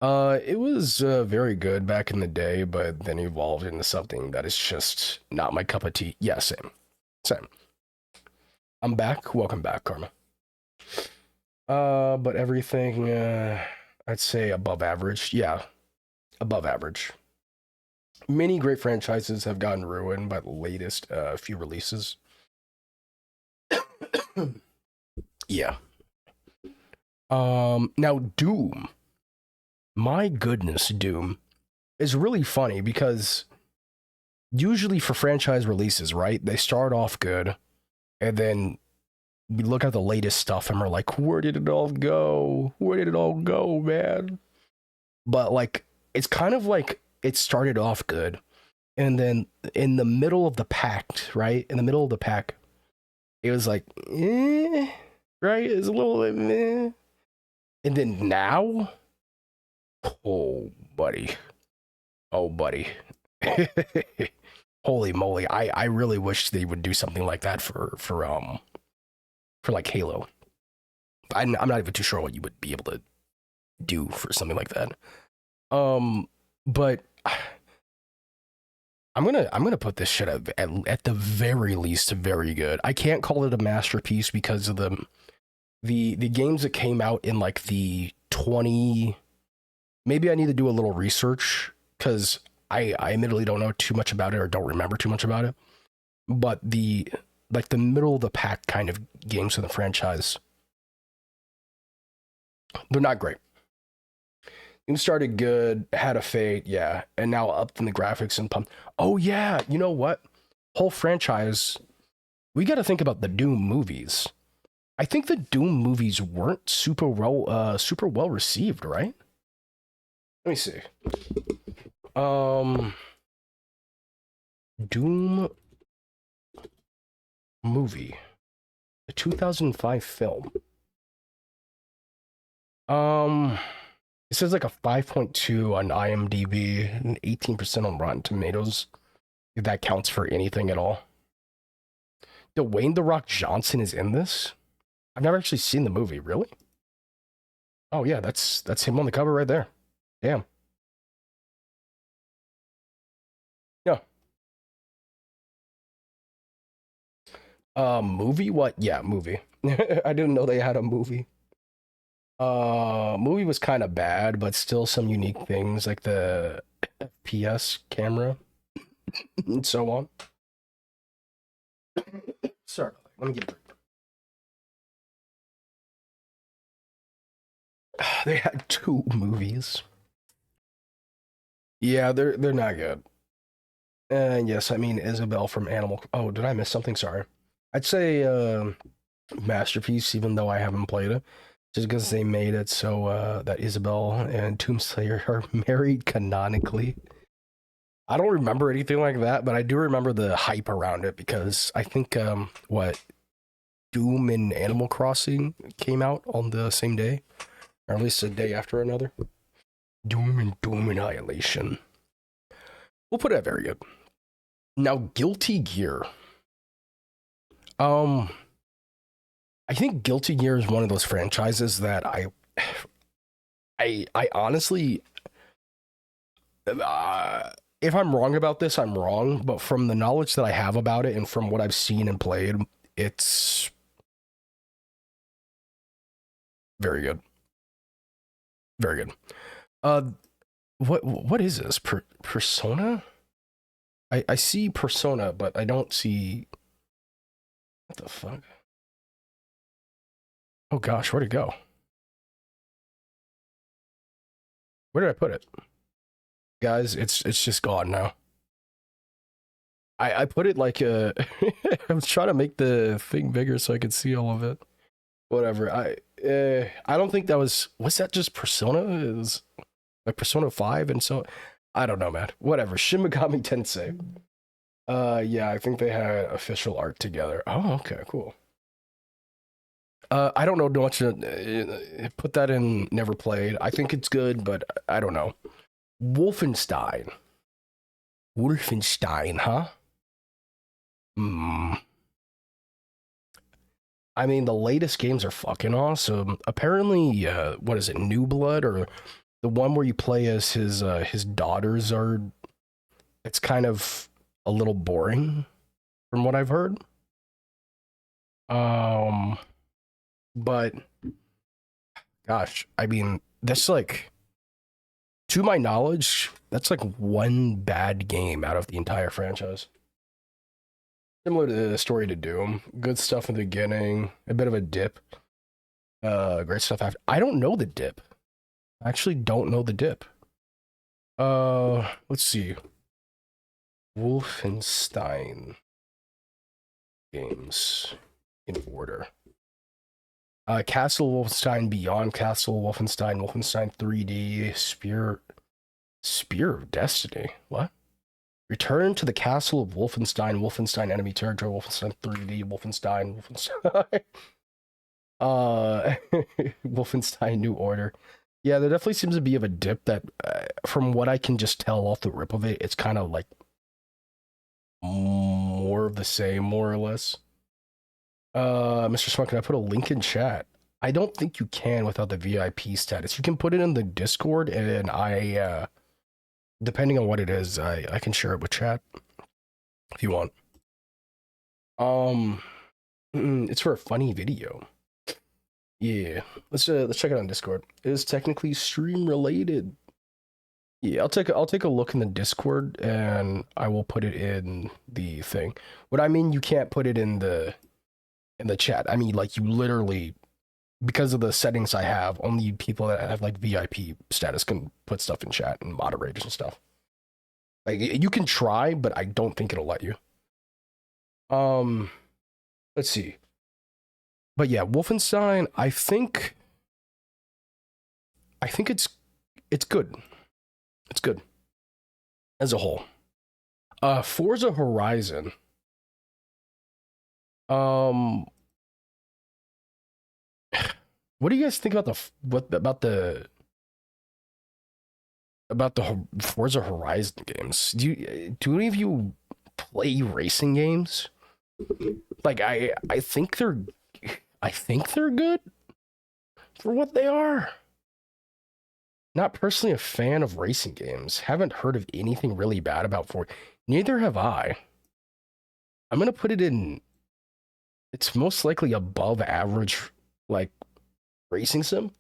It was very good back in the day, but then evolved into something that is just not my cup of tea. Yeah, same. I'm back. Welcome back, Karma. But everything, I'd say above average. Yeah, above average. Many great franchises have gotten ruined by the latest few releases. Yeah. Now Doom. My goodness, Doom is really funny because usually for franchise releases, right? They start off good, and then we look at the latest stuff and we're like, where did it all go? Where did it all go, man? But like, it's kind of like it started off good, and then in the middle of the pack, right? In the middle of the pack, it was like, right? It's a little bit meh. And then now, oh buddy. Holy moly. I really wish they would do something like that for like Halo. I'm not even too sure what you would be able to do for something like that. But I'm gonna put this shit at the very least very good. I can't call it a masterpiece because of the games that came out in like the 20. Maybe I need to do a little research because I admittedly don't know too much about it or don't remember too much about it. But the middle of the pack kind of games in the franchise, they're not great. It started good, had a fate, yeah, and now upped in the graphics and pump. Oh yeah, you know what? Whole franchise. We got to think about the Doom movies. I think the Doom movies weren't super well received, right? Let me see. Doom movie, the 2005 film. It says like a 5.2 on IMDb and 18% on Rotten Tomatoes. If that counts for anything at all. Dwayne The Rock Johnson is in this? I've never actually seen the movie, really? Oh yeah, that's him on the cover right there. Damn. Yeah. Movie? What? Yeah, movie. I didn't know they had a movie. Movie was kind of bad, but still some unique things like the FPS camera and so on. Sorry, let me get a drink. They had 2 movies. Yeah, they're not good. And yes, I mean Isabelle from Animal. Oh, did I miss something? Sorry. I'd say masterpiece, even though I haven't played it, just because they made it so that Isabelle and Doomslayer are married canonically. I don't remember anything like that, but I do remember the hype around it because I think what Doom and Animal Crossing came out on the same day, or at least a day after another. Doom and Doom Annihilation. We'll put it at very good. Now, Guilty Gear. I think Guilty Gear is one of those franchises that I honestly, if I'm wrong about this, I'm wrong. But from the knowledge that I have about it and from what I've seen and played, it's very good. Very good. What is this? Persona? I see Persona, but I don't see. What the fuck? Oh gosh, where'd it go? Where did I put it? Guys, it's just gone now. I put it like I was trying to make the thing bigger so I could see all of it. Whatever. I don't think that was that just Persona? It was like Persona 5 and so I don't know, man. Whatever. Shin Megami Tensei. Yeah, I think they had official art together. Oh, okay, cool. I don't know much. Put that in. Never played. I think it's good, but I don't know. Wolfenstein. Wolfenstein, huh? Hmm. I mean, the latest games are fucking awesome. Apparently, what is it, New Blood, or the one where you play as his daughters are? It's kind of a little boring, from what I've heard. But gosh, I mean, that's like, to my knowledge, that's like one bad game out of the entire franchise. Similar to the story to Doom. Good stuff in the beginning, a bit of a dip. Great stuff after. I don't know the dip. I actually don't know the dip. Let's see. Wolfenstein games in order. Castle Wolfenstein, Beyond Castle Wolfenstein, Wolfenstein 3D, Spear of Destiny. What? Return to the Castle of Wolfenstein, Wolfenstein Enemy Territory, Wolfenstein 3D, Wolfenstein. Wolfenstein New Order. Yeah, there definitely seems to be of a dip that, from what I can just tell off the rip of it, it's kind of like more of the same, more or less. Mr. Smart, can I put a link in chat? I don't think you can without the VIP status. You can put it in the Discord, and I, depending on what it is, I can share it with chat if you want. It's for a funny video. Yeah, let's check it on Discord. It is technically stream related. Yeah, I'll take a look in the Discord, and I will put it in the thing. What I mean, you can't put it in the chat. I mean, like, you literally, because of the settings I have, only people that have like VIP status can put stuff in chat and moderators and stuff. Like, you can try, but I don't think it'll let you. Let's see. But yeah, Wolfenstein, I think it's good. It's good as a whole. Forza Horizon. What do you guys think about the Forza Horizon games? Do any of you play racing games? Like, I think they're good for what they are. Not personally a fan of racing games. Haven't heard of anything really bad about Forza. Neither have I. I'm gonna put it in it's most likely above average, like racing sim.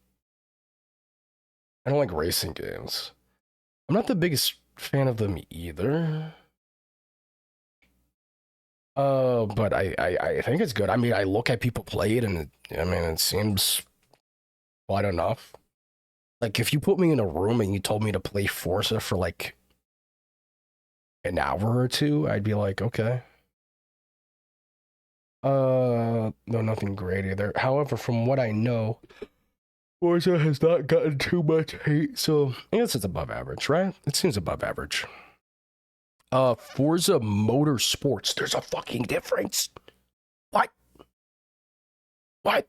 I don't like racing games. I'm not the biggest fan of them either. But I think it's good. I mean, I look at people play it, and I mean, it seems quite enough. Like, if you put me in a room and you told me to play Forza for like an hour or two, I'd be like, okay. No, nothing great either. However, from what I know, Forza has not gotten too much hate, so I guess it's above average, right? It seems above average. Forza Motorsports. There's a fucking difference. What? What?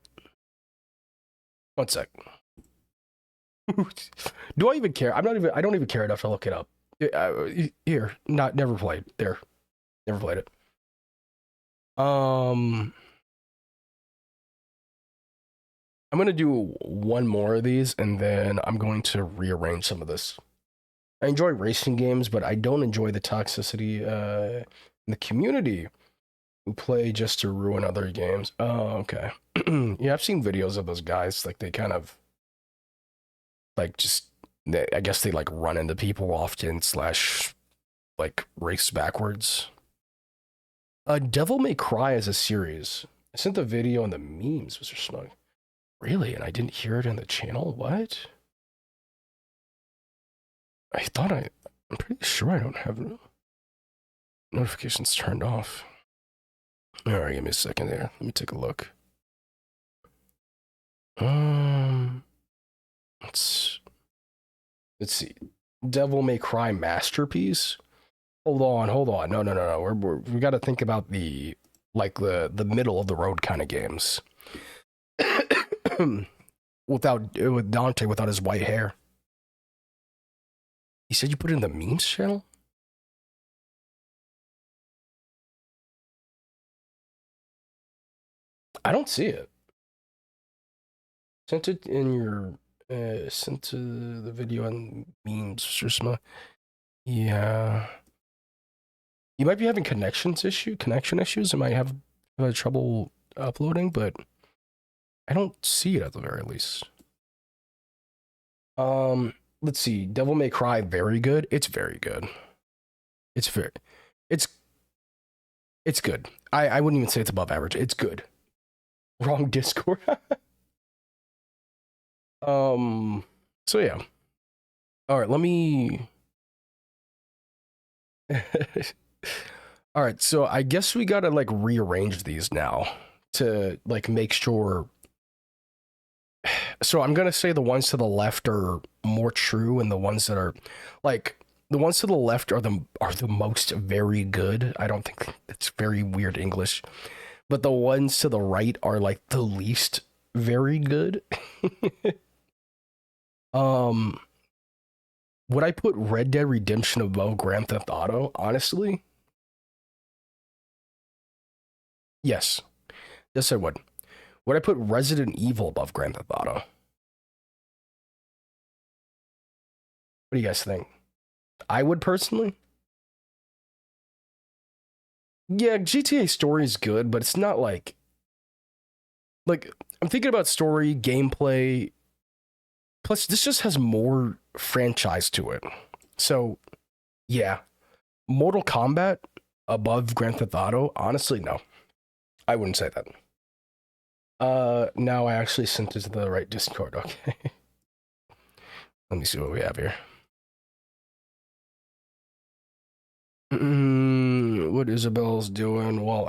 One sec. Do I even care? I don't even care enough to look it up. Here, never played. There. Never played it. I'm gonna do one more of these, and then I'm going to rearrange some of this. I enjoy racing games, but I don't enjoy the toxicity in the community who play just to ruin other games. Oh, okay. Yeah, I've seen videos of those guys. Like, they kind of like I guess they like run into people often slash like race backwards. Devil May Cry as a series. I sent the video and the memes, Mr. Smug. Really? And I didn't hear it in the channel? What? I'm pretty sure I don't have notifications turned off. Alright, give me a second there. Let me take a look. Let's see. Devil May Cry Masterpiece. Hold on. No. We got to think about the middle of the road kind of games. With Dante without his white hair. You said you put it in the memes channel? I don't see it. Sent it in your sent to the video and memes, Sushma. Yeah. You might be having connection issues. You might have trouble uploading, but I don't see it at the very least. Let's see. Devil May Cry, very good. It's very good. It's good. I wouldn't even say it's above average. It's good. Wrong Discord. So yeah. All right, let me All right, so I guess we got to like rearrange these now to like make sure. So I'm going to say the ones to the left are more true, and the ones that are like the ones to the left are the most very good. I don't think it's very weird English. But the ones to the right are like the least very good. Would I put Red Dead Redemption above Grand Theft Auto? Honestly, yes. Yes, I would. Would I put Resident Evil above Grand Theft Auto? What do you guys think? I would personally. Yeah, GTA story is good, but it's not like I'm thinking about story, gameplay. Plus, this just has more franchise to it. So, yeah. Mortal Kombat above Grand Theft Auto? Honestly, no. I wouldn't say that. Now I actually sent it to the right Discord. Okay. Let me see what we have here. What Isabel's doing while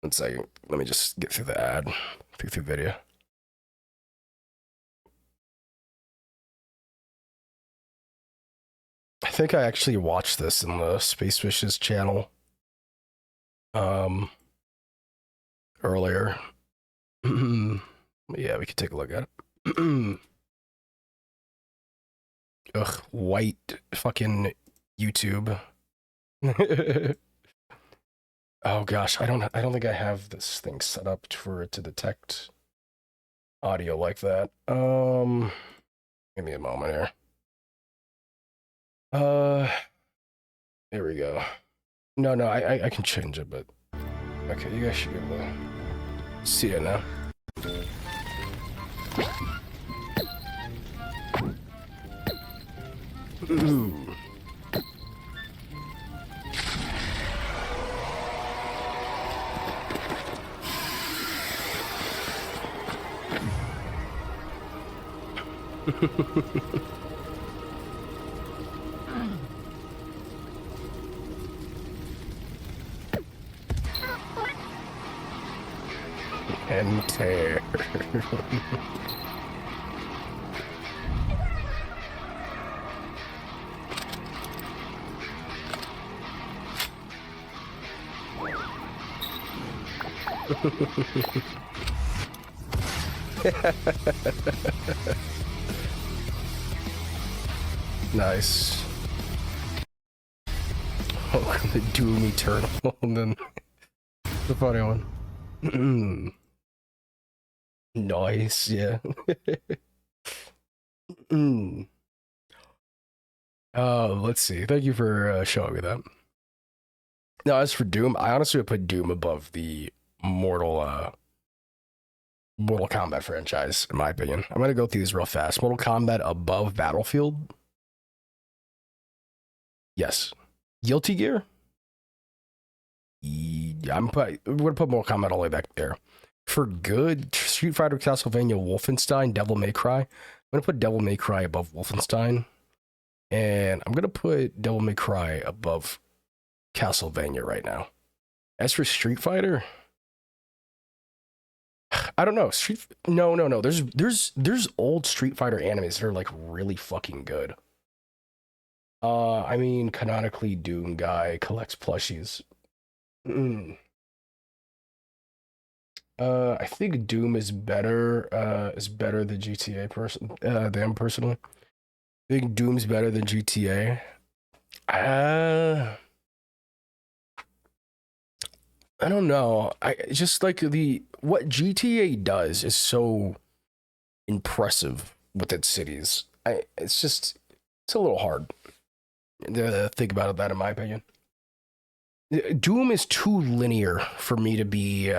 one second. Let me just get through the ad. Through the video. I think I actually watched this in the Space Wishes channel. Earlier. Yeah, we could take a look at it. Ugh, white fucking YouTube. Oh gosh, I don't think I have this thing set up for it to detect audio like that. Give me a moment here. Here we go. No, I can change it, but okay, you guys should be able to see it now. Ooh. And tear. Nice. Oh, the Doom Eternal, and then the funny one. Nice, yeah. Let's see. Thank you for showing me that. Now, as for Doom, I honestly would put Doom above the Mortal Kombat franchise, in my opinion. I'm gonna go through these real fast. Mortal Kombat above Battlefield? Yes. Guilty Gear? Yeah, I'm gonna put Mortal Kombat all the way back there. For good, Street Fighter, Castlevania, Wolfenstein, Devil May Cry. I'm gonna put Devil May Cry above Wolfenstein, and I'm gonna put Devil May Cry above Castlevania right now. As for Street Fighter, I don't know. No. There's old Street Fighter animes that are like really fucking good. I mean, canonically, Doom guy collects plushies. I think Doom is better than GTA than personally. I think Doom's better than GTA. I don't know. I just like what GTA does is so impressive with its cities. It's a little hard to think about that, in my opinion. Doom is too linear for me to be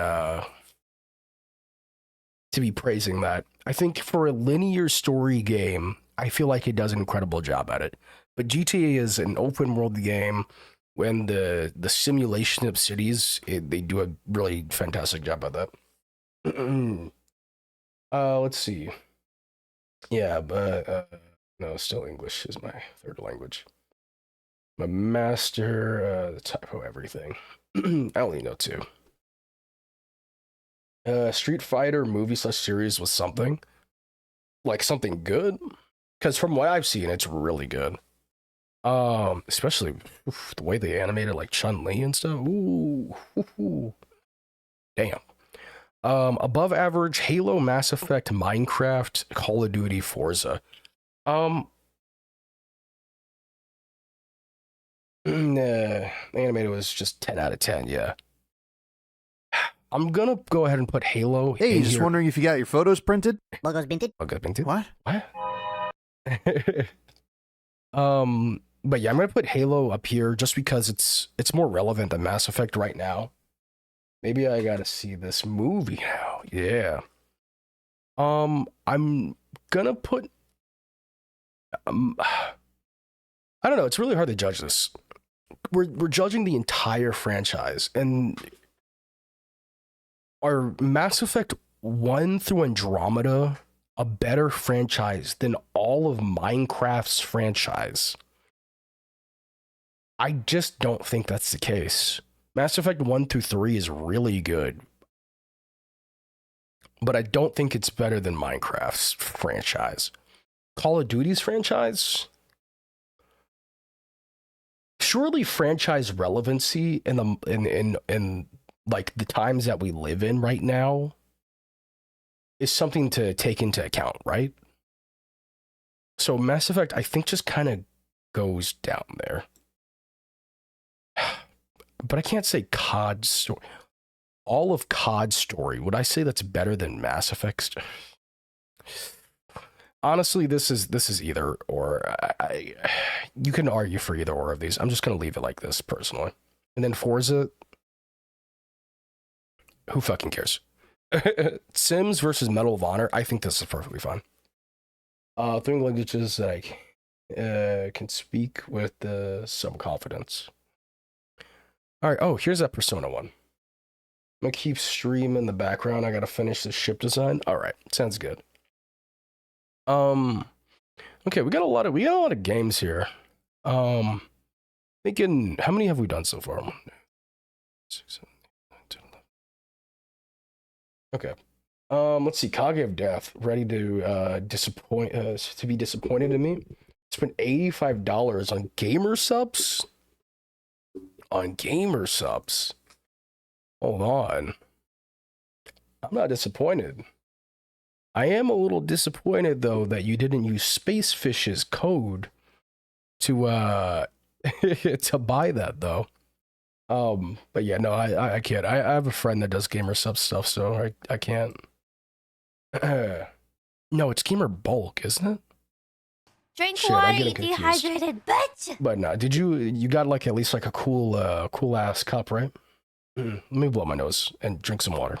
praising that. I think for a linear story game, I feel like it does an incredible job at it. But GTA is an open world game. When the simulation of cities, they do a really fantastic job at that. Let's see. Yeah, but no, still English is my third language. My master, the typo everything. I only know two. Street Fighter movie/series was something good, because from what I've seen, it's really good. Especially the way they animated like Chun-Li and stuff. Ooh. Damn. Above average, Halo, Mass Effect, Minecraft, Call of Duty, Forza. The animated was just 10 out of 10, yeah. I'm gonna go ahead and put Halo. Hey, just wondering if you got your photos printed? Logos printed. Logos printed? What? But yeah, I'm gonna put Halo up here just because it's more relevant than Mass Effect right now. Maybe I gotta see this movie now. Yeah. I'm gonna put. I don't know. It's really hard to judge this. We're judging the entire franchise, and are Mass Effect 1 through Andromeda a better franchise than all of Minecraft's franchise? I just don't think that's the case. Mass Effect 1 through 3 is really good, but I don't think it's better than Minecraft's franchise. Call of Duty's franchise? Surely franchise relevancy in like the times that we live in right now is something to take into account, right? So Mass Effect, I think, just kind of goes down there. But I can't say COD story. All of COD story, would I say that's better than Mass Effect? Honestly, this is either or. You can argue for either or of these. I'm just gonna leave it like this personally. And then Forza. Who fucking cares? Sims versus Medal of Honor. I think this is perfectly fine. Three languages that I can speak with some confidence. All right. Oh, here's that Persona one. I'm gonna keep stream in the background. I gotta finish the ship design. All right, sounds good. Okay, we got a lot of games here. Thinking, how many have we done so far? 1, 2, 6, 7, 8, 9, 10, 11. Okay. Let's see. Kage of Death, ready to be disappointed in me. Spent $85 on gamer subs. Hold on. I'm not disappointed. I am a little disappointed though that you didn't use Spacefish's code to to buy that though. But yeah, no, I can't. I have a friend that does gamer sub stuff, so I can't. No, it's Gamer Bulk, isn't it? Drink Shit, water, I'm you getting confused. dehydrated bitch. But no, you got like at least like a cool ass cup, right? Let me blow my nose and drink some water.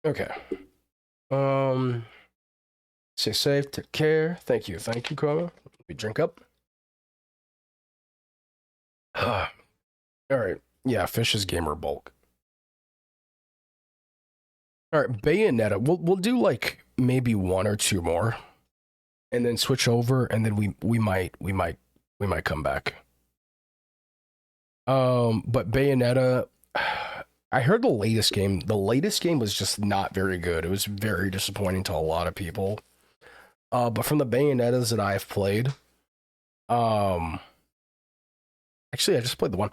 Okay. Stay safe, take care. Thank you, Karma. We drink up. All right. Yeah, Fish's Gamer Bulk. All right, Bayonetta. We'll do like maybe 1 or 2 more, and then switch over, and then we might come back. But Bayonetta. I heard the latest game. The latest game was just not very good. It was very disappointing to a lot of people. But from the Bayonettas that I've played, actually I just played the one.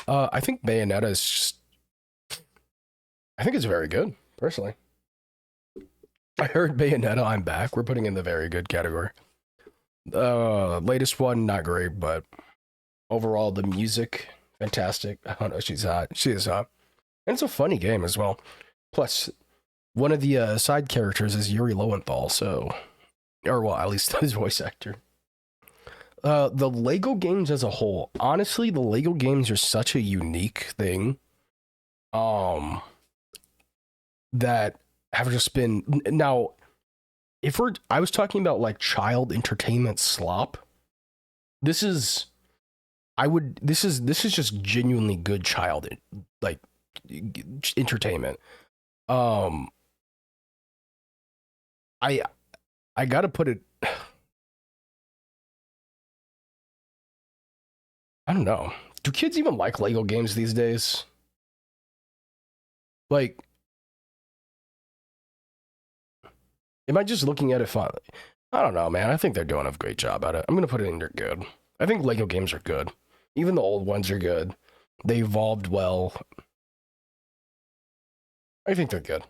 I think Bayonetta is just, I think it's very good, personally. I heard Bayonetta, I'm back. We're putting in the very good category. Latest one, not great, but overall the music, fantastic. I don't know, she's hot. She is hot. And it's a funny game as well. Plus, one of the side characters is Yuri Lowenthal, so... Or, well, at least his voice actor. The Lego games as a whole. Honestly, the Lego games are such a unique thing. That have just been... Now, I was talking about, like, child entertainment slop. This is just genuinely good child, like, entertainment. I gotta put it, I don't know, do kids even like Lego games these days? Like, am I just looking at it fun? I don't know, man. I think they're doing a great job at it. I'm gonna put it in there good. I think Lego games are good. Even the old ones are good. They evolved well. I think they're good.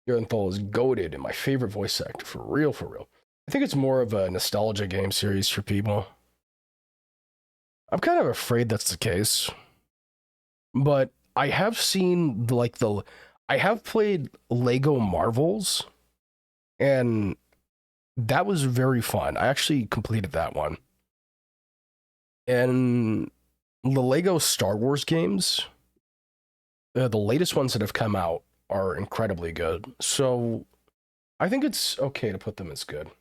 Lowenthal is goated and my favorite voice actor. For real, for real. I think it's more of a nostalgia game series for people. I'm kind of afraid that's the case. But I have seen, I have played Lego Marvels. And that was very fun. I actually completed that one. And the Lego Star Wars games, the latest ones that have come out are incredibly good. So I think it's okay to put them as good.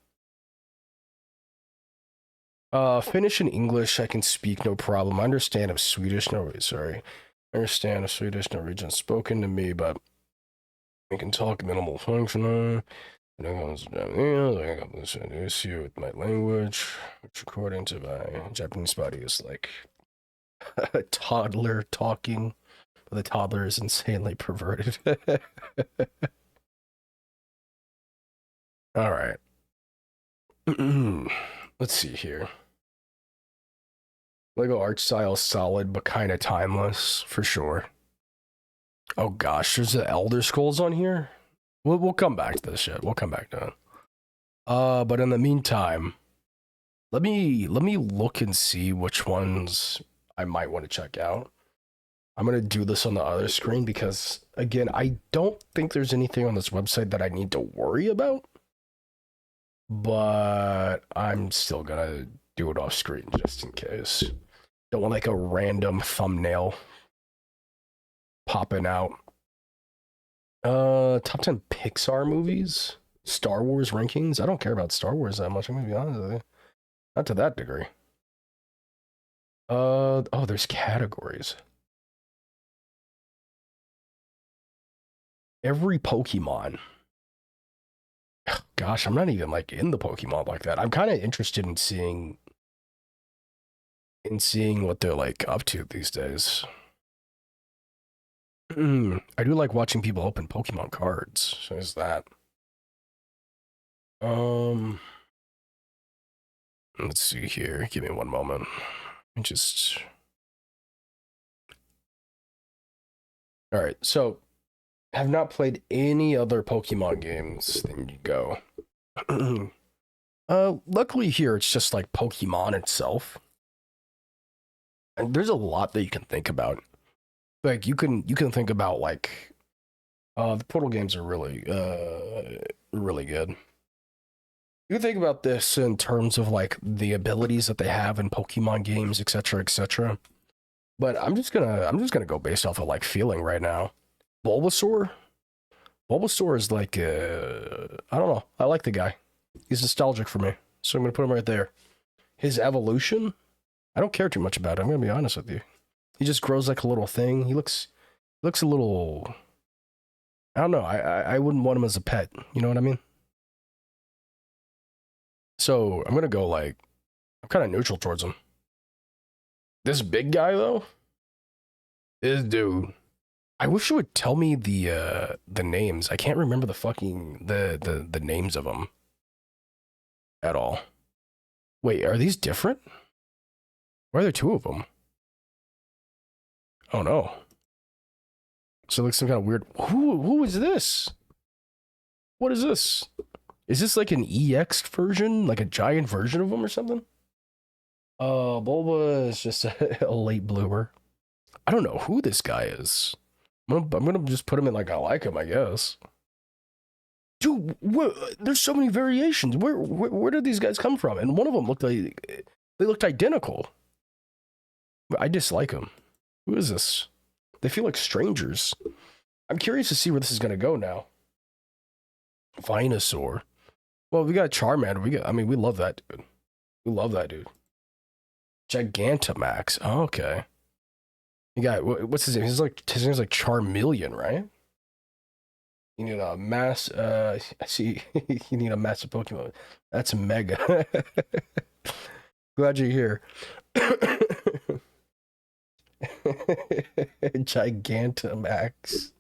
Finnish and English I can speak no problem. I understand of Swedish, I understand of Swedish Norwegian spoken to me, but I can talk minimal functional. I got this issue with my language, which according to my Japanese body is like a toddler talking. The toddler is insanely perverted. All right. Let's see here. Lego art style solid, but kind of timeless, for sure. Oh gosh, there's the Elder Scrolls on here? We'll come back to this shit. We'll come back to it. But in the meantime, let me look and see which ones I might want to check out. I'm gonna do this on the other screen because, again, I don't think there's anything on this website that I need to worry about. But I'm still gonna do it off screen just in case. Don't want like a random thumbnail popping out. Top 10 Pixar movies, Star Wars rankings. I don't care about Star Wars that much, I'm gonna be honest with you. Not to that degree. Oh, there's categories. Every Pokemon. Gosh, I'm not even like in the Pokemon like that. I'm kind of interested in seeing what they're like up to these days. I do like watching people open Pokemon cards. So there's that. Let's see here. Give me one moment. Just. All right. So, have not played any other Pokemon games than you go. Luckily here it's just like Pokemon itself. And there's a lot that you can think about. Like you can think about like the Portal games are really really good. You can think about this in terms of like the abilities that they have in Pokemon games, etc., etc. But I'm just gonna go based off of like feeling right now. Bulbasaur is like I don't know. I like the guy. He's nostalgic for me. So I'm gonna put him right there. His evolution, I don't care too much about it. I'm gonna be honest with you. He just grows like a little thing. He looks a little. I don't know. I wouldn't want him as a pet. You know what I mean? So I'm gonna go like I'm kind of neutral towards him. This big guy though, this dude. I wish you would tell me the names. I can't remember the fucking the names of them at all. Wait, are these different? Why are there two of them? Oh no. So it looks some kind of weird. Who is this? What is this? Is this like an EX version, like a giant version of them or something? Bulba is just a late bloomer. I don't know who this guy is. I'm gonna just put him in like I like him, I guess. Dude, there's so many variations. Where did these guys come from? And one of them looked like they looked identical. But I dislike them. Who is this? They feel like strangers. I'm curious to see where this is gonna go now. Venusaur. Well, we got Charmander. We love that dude. We love that dude. Gigantamax. Oh, okay. You got what's his name? His name's like Charmeleon, right? You need a mass. I see. You need a massive Pokemon. That's Mega. Glad you're here. Gigantamax.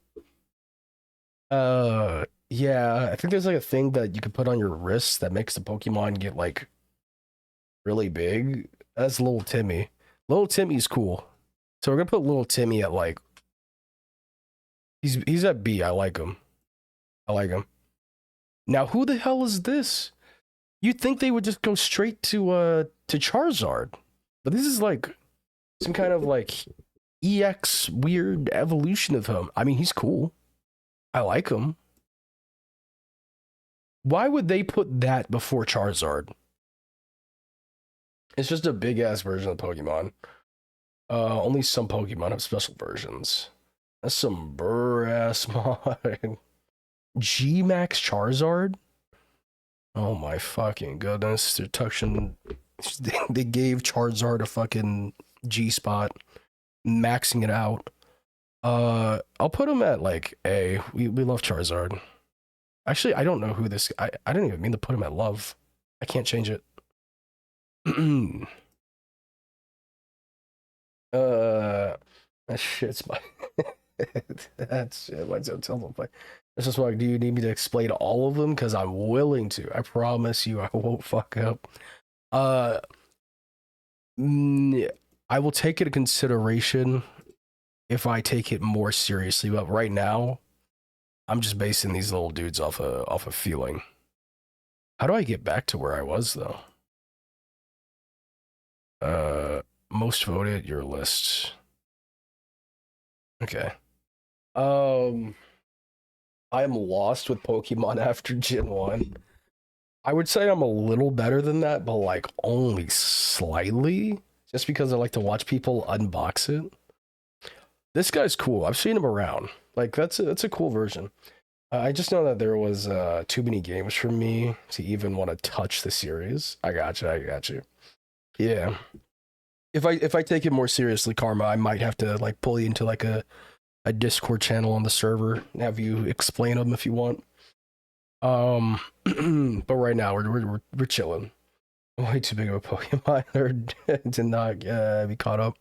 Yeah, I think there's like a thing that you can put on your wrist that makes the Pokemon get like really big. That's Little Timmy. Little Timmy's cool. So we're gonna put Little Timmy at like he's at B. I like him. Now who the hell is this? You'd think they would just go straight to Charizard. But this is like some kind of like EX weird evolution of him. I mean, he's cool. I like him. Why would they put that before Charizard? It's just a big ass version of Pokemon. Only some Pokemon have special versions. That's some burr ass mod. G-Max Charizard? Oh my fucking goodness. They're touching. They gave Charizard a fucking G-spot, maxing it out. I'll put him at like A. We love Charizard. Actually, I don't know who this. I didn't even mean to put him at love. I can't change it. That shit's my. That's what's so terrible. This is why. Do you need me to explain all of them? Because I'm willing to. I promise you, I won't fuck up. I will take it into consideration if I take it more seriously. But right now, I'm just basing these little dudes off a feeling. How do I get back to where I was though? Most voted, your list. Okay. Um, I am lost with Pokemon after Gen 1. I would say I'm a little better than that, but like only slightly. Just because I like to watch people unbox it. This guy's cool. I've seen him around. Like that's a cool version. I just know that there was too many games for me to even want to touch the series. I got you. I got you. Yeah. If I take it more seriously, Karma, I might have to like pull you into like a Discord channel on the server and have you explain them if you want. But right now we're chilling. I'm way too big of a Pokemon nerd to not be caught up.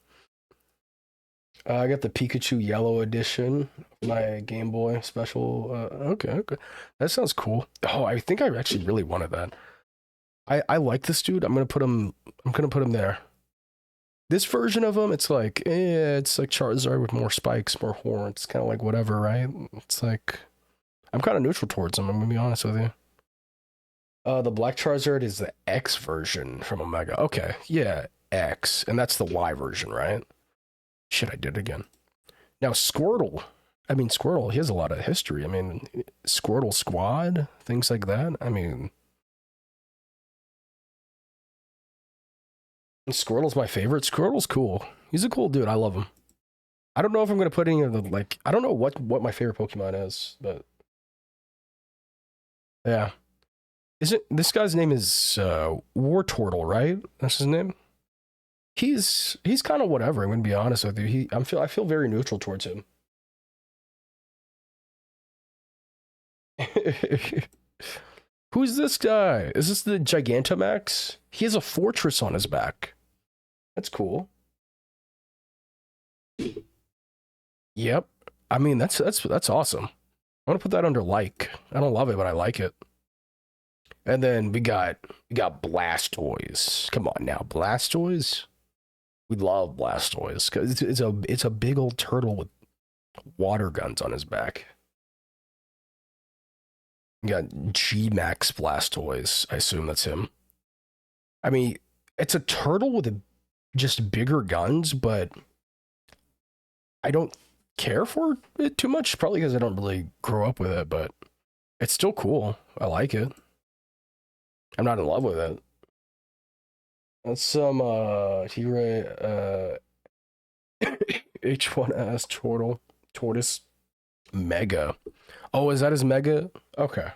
I got the Pikachu Yellow Edition, my Game Boy Special. Okay, that sounds cool. Oh, I think I actually really wanted that. I like this dude. I'm gonna put him there. This version of him, it's like Charizard with more spikes, more horns, kind of like whatever, right? It's like I'm kind of neutral towards him. I'm gonna be honest with you. The Black Charizard is the X version from Omega. Okay, yeah, X, and that's the Y version, right? Shit, I did it again. Now Squirtle. I mean, Squirtle, he has a lot of history. I mean, Squirtle Squad, things like that. I mean, Squirtle's my favorite. Squirtle's cool. He's a cool dude. I love him. I don't know if I'm gonna put any of the like. I don't know what my favorite Pokemon is, but yeah. Isn't this guy's name is Wartortle, right? That's his name. He's kind of whatever. I'm gonna be honest with you. I feel very neutral towards him. Who's this guy? Is this the Gigantamax? He has a fortress on his back. That's cool. Yep. I mean, that's awesome. I'm gonna put that under like. I don't love it, but I like it. And then we got Blastoise. Come on now, Blastoise. We love Blastoise because it's a big old turtle with water guns on his back. You got G-Max Blastoise. I assume that's him. I mean, it's a turtle with just bigger guns, but I don't care for it too much. Probably because I don't really grow up with it, but it's still cool. I like it. I'm not in love with it. That's some H1S tortoise mega. Oh, is that his mega? Okay.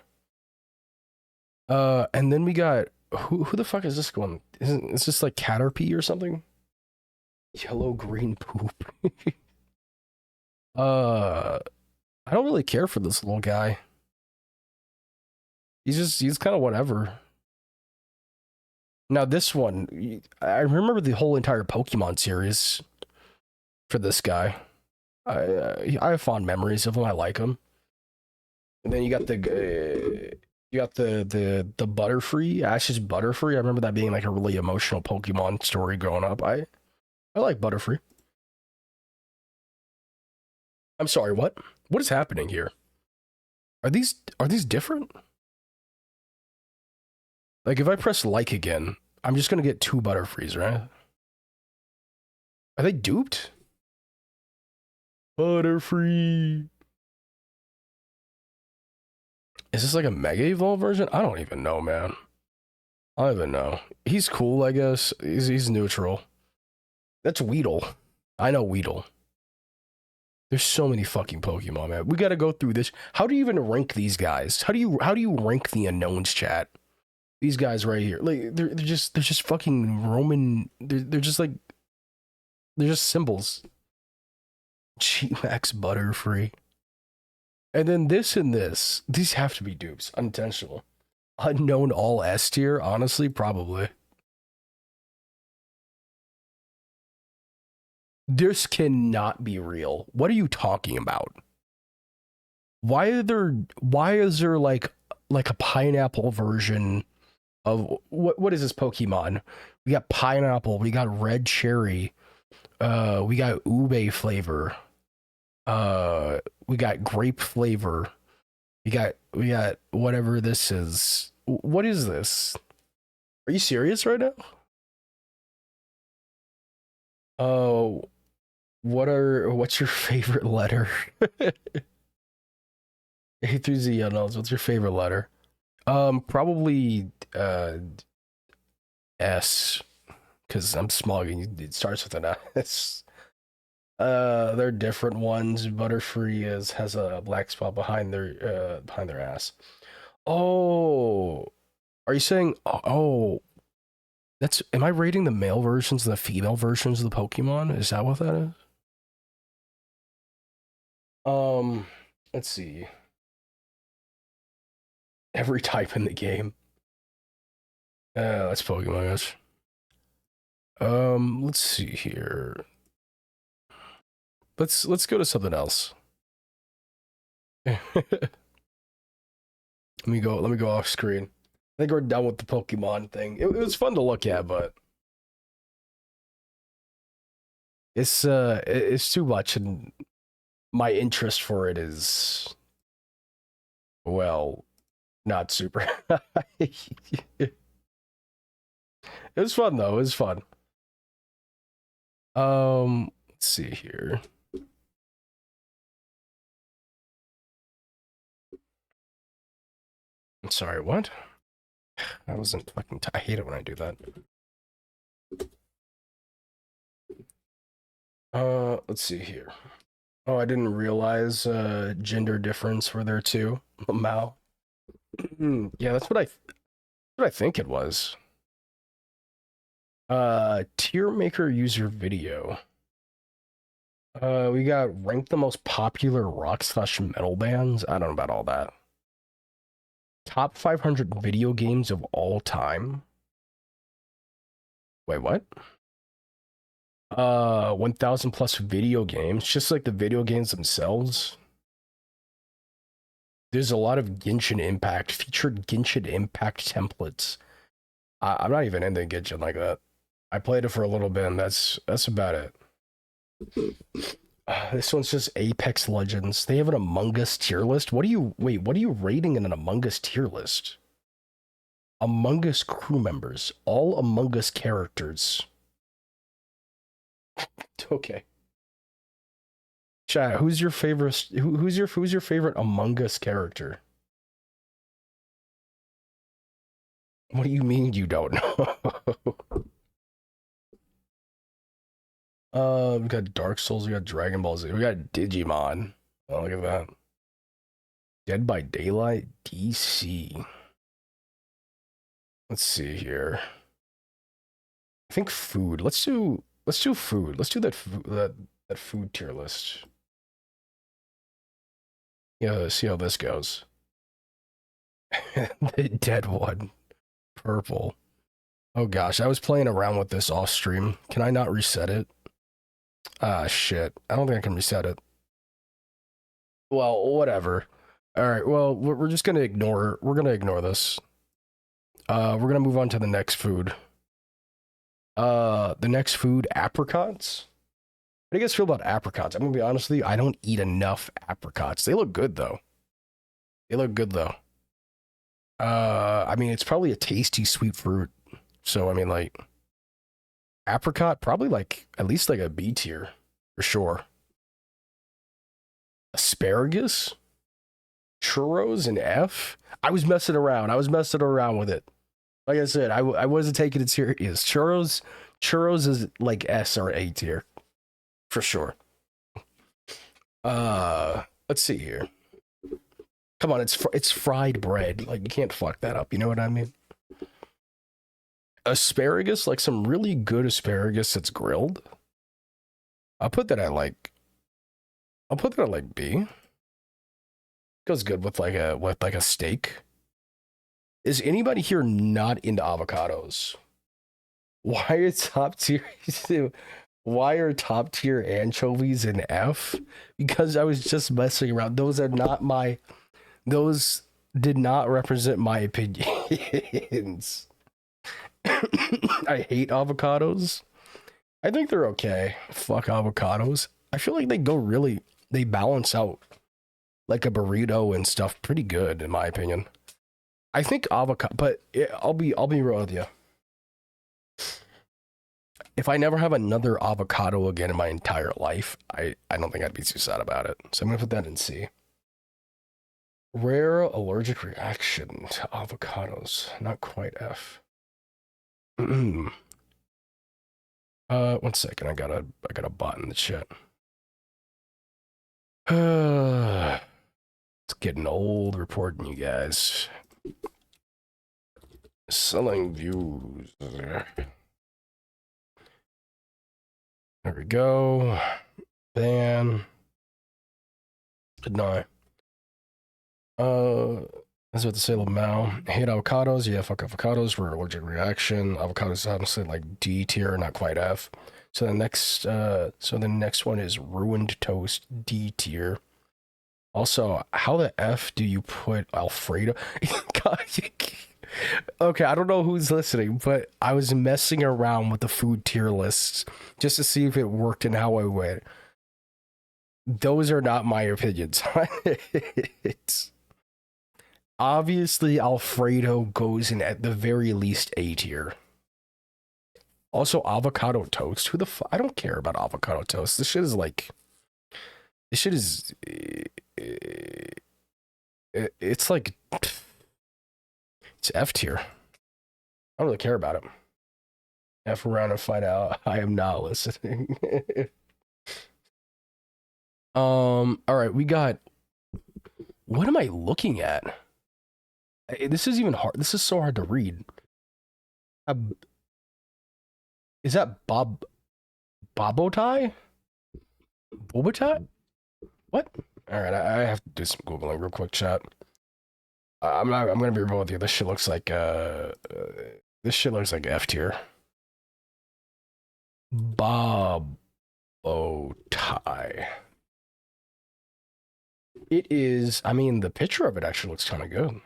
And then we got who the fuck is this one? Isn't it's just like Caterpie or something? Yellow green poop. I don't really care for this little guy. He's kind of whatever. Now this one, I remember the whole entire Pokemon series for this guy. I have fond memories of him. I like him. And then you got the Butterfree, Ash's Butterfree. I remember that being like a really emotional Pokemon story growing up. I like Butterfree. I'm sorry, what? What is happening here? Are these different? Like if I press like again, I'm just gonna get 2 Butterfrees, right? Are they duped? Butterfree. Is this like a Mega Evolve version? I don't even know, man. I don't even know. He's cool, I guess. He's neutral. That's Weedle. I know Weedle. There's so many fucking Pokemon, man. We gotta go through this. How do you even rank these guys? How do you rank the unknowns, chat? These guys right here, like they're just fucking Roman. They're just like they're just symbols. G-Max Butterfree. And then this and this. These have to be dupes. Unintentional. Unknown all S tier? Honestly, probably. This cannot be real. What are you talking about? Why is there like a pineapple version of what is this Pokemon? We got pineapple, we got red cherry, we got ube flavor. We got grape flavor. We got whatever this is. What is this? Are you serious right now? Oh, What's your favorite letter? A through Z unknowns. What's your favorite letter? Probably S, because I'm small and it starts with an S. They're different ones. Butterfree has a black spot behind their ass. Oh, are you saying? Oh, that's. Am I rating the male versions and the female versions of the Pokemon? Is that what that is? Let's see. Every type in the game. That's Pokemon, guys. Let's see here. Let's go to something else. Let me go off screen. I think we're done with the Pokemon thing. It was fun to look at, but it's too much, and my interest for it is, well, not super. It was fun though. It was fun. Let's see here. I'm sorry, what? I wasn't fucking. I hate it when I do that. Let's see here. Oh, I didn't realize gender difference were there too. Mao. Yeah, that's what I think it was. Tier maker user video. We got rank the most popular rock/metal bands. I don't know about all that. Top 500 video games of all time. Wait, what? 1,000 plus video games, just like the video games themselves. There's a lot of Genshin Impact, featured Genshin Impact templates. I'm not even into Genshin like that. I played it for a little bit, and that's about it. This one's just Apex Legends. They have an Among Us tier list. What are you rating in an Among Us tier list? Among Us crew members, all Among Us characters. Okay. Chat, who's your favorite? Who's your favorite Among Us character? What do you mean you don't know? We got Dark Souls, we got Dragon Ball Z, we got Digimon. Oh, look at that. Dead by Daylight DC. Let's see here. I think food. Let's do food. Let's do that food tier list. Yeah, let's see how this goes. The dead one. Purple. Oh gosh, I was playing around with this off stream. Can I not reset it? Ah, shit. I don't think I can reset it. Well, whatever. All right. Well, we're just gonna ignore. We're gonna ignore this. We're gonna move on to the next food. The next food, apricots. How do you guys feel about apricots? I'm gonna be honest with you. I don't eat enough apricots. They look good though. I mean, it's probably a tasty sweet fruit. So I mean, like, apricot, probably like at least like a B tier for sure. Asparagus, churros, and F. I was messing around with it. Like I said, I wasn't taking it serious. Churros is like S or A tier for sure. Let's see here. Come on, it's fried bread. Like, you can't fuck that up. You know what I mean? Asparagus, like some really good asparagus that's grilled. I'll put that at like B. Goes good with like a steak. Is anybody here not into avocados? Why are top tier anchovies in F? Because I was just messing around. Those did not represent my opinions. I hate avocados. I think they're okay. Fuck avocados. I feel like they balance out like a burrito and stuff pretty good in my opinion. I think avocado, but I'll be real with you. if I never have another avocado again in my entire life, I don't think I'd be too sad about it. So I'm gonna put that in C. Rare allergic reaction to avocados. Not quite F. 1 second. I got a bot in the chat. It's getting old reporting you guys. Selling views. There we go. Ban. Deny. That's what the sale of Mao. Hate avocados. Yeah, fuck avocados. We're allergic reaction. Avocados honestly like D tier, not quite F. So the next one is ruined toast, D tier. Also, how the F do you put Alfredo? God, okay, I don't know who's listening, but I was messing around with the food tier lists just to see if it worked and how I went. Those are not my opinions. It's obviously Alfredo goes in at the very least A tier. Also, avocado toast. Who the fuck? I don't care about avocado toast. This shit is like. This shit is. It's like. It's F tier. I don't really care about it. F around and find out. I am not listening. All right, we got. What am I looking at? This is even hard. This is so hard to read. Is that Bobotai? Bobotai? What? All right, I have to do some googling real quick, chat. I'm gonna be real with you. This shit looks like F tier. Bobotai. It is. I mean, the picture of it actually looks kind of good.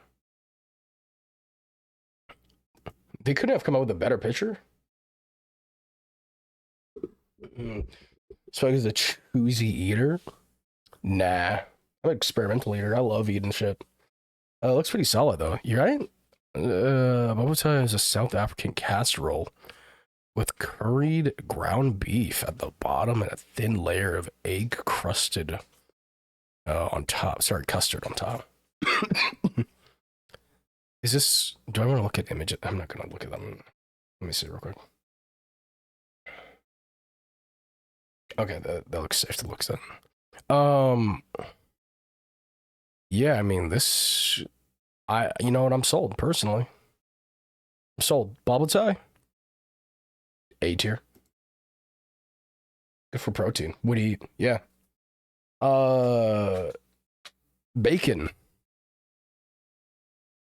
They couldn't have come up with a better picture. So he's a choosy eater? Nah. I'm an experimental eater. I love eating shit. It looks pretty solid though. You right? Bobotai is a South African casserole with curried ground beef at the bottom and a thin layer of egg crusted on top. Sorry, custard on top. Is this... Do I want to look at images? I'm not going to look at them. Let me see real quick. Okay, that looks safe to look at. Yeah, I mean, this... You know what? I'm sold, personally. I'm sold. Bobotai? A tier. Good for protein. What do you eat? Yeah. Bacon.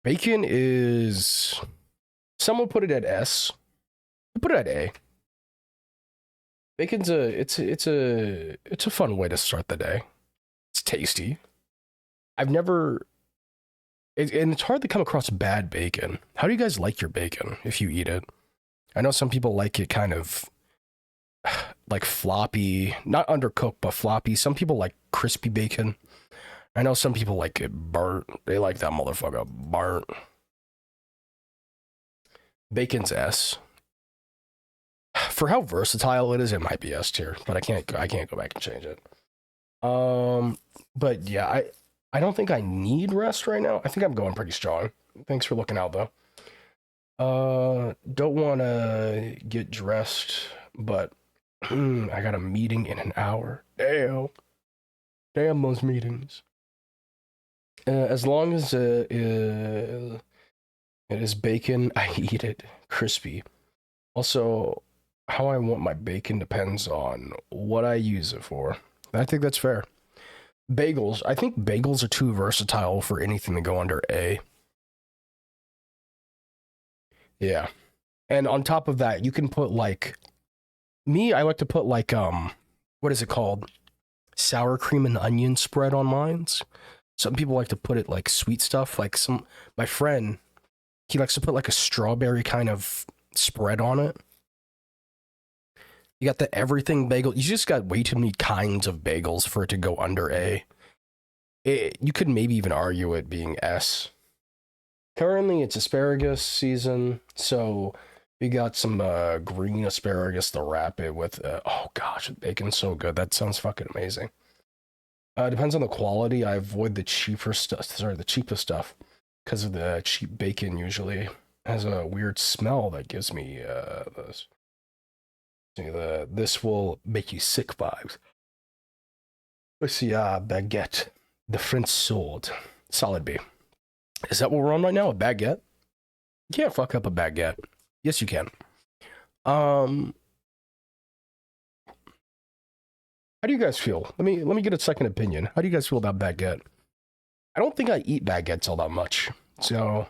Bacon is... Someone put it at S. I put it at A. Bacon's it's a fun way to start the day. It's tasty. I've never... and it's hard to come across bad bacon. How do you guys like your bacon if you eat it? I know some people like it kind of like floppy, not undercooked, but floppy. Some people like crispy bacon. I know some people like it burnt. They like that motherfucker burnt. Bacon's S. For how versatile it is, it might be S tier, but I can't go back and change it. But yeah, I don't think I need rest right now. I think I'm going pretty strong. Thanks for looking out though. Don't want to get dressed, but I got a meeting in an hour. Damn those meetings. As long as it is bacon, I eat it crispy. Also, how I want my bacon depends on what I use it for. I think that's fair. Bagels. I think bagels are too versatile for anything to go under A. Yeah. And on top of that, you can put like... Me, I like to put like, what is it called? Sour cream and onion spread on mines. Some people like to put it like sweet stuff. Like my friend, he likes to put like a strawberry kind of spread on it. You got the everything bagel. You just got way too many kinds of bagels for it to go under A. You could maybe even argue it being S. Currently, it's asparagus season, so We got some green asparagus to wrap it with. Oh gosh, bacon's so good. That sounds fucking amazing. Depends on the quality. I avoid the cheaper stuff. Sorry, the cheapest stuff, because of the cheap bacon usually has a weird smell that gives me this. See, this will make you sick vibes. Let's see, baguette, the French sword, solid B. Is that what we're on right now? A baguette? You can't fuck up a baguette. Yes, you can. How do you guys feel? Let me get a second opinion. How do you guys feel about baguette? I don't think I eat baguettes all that much, so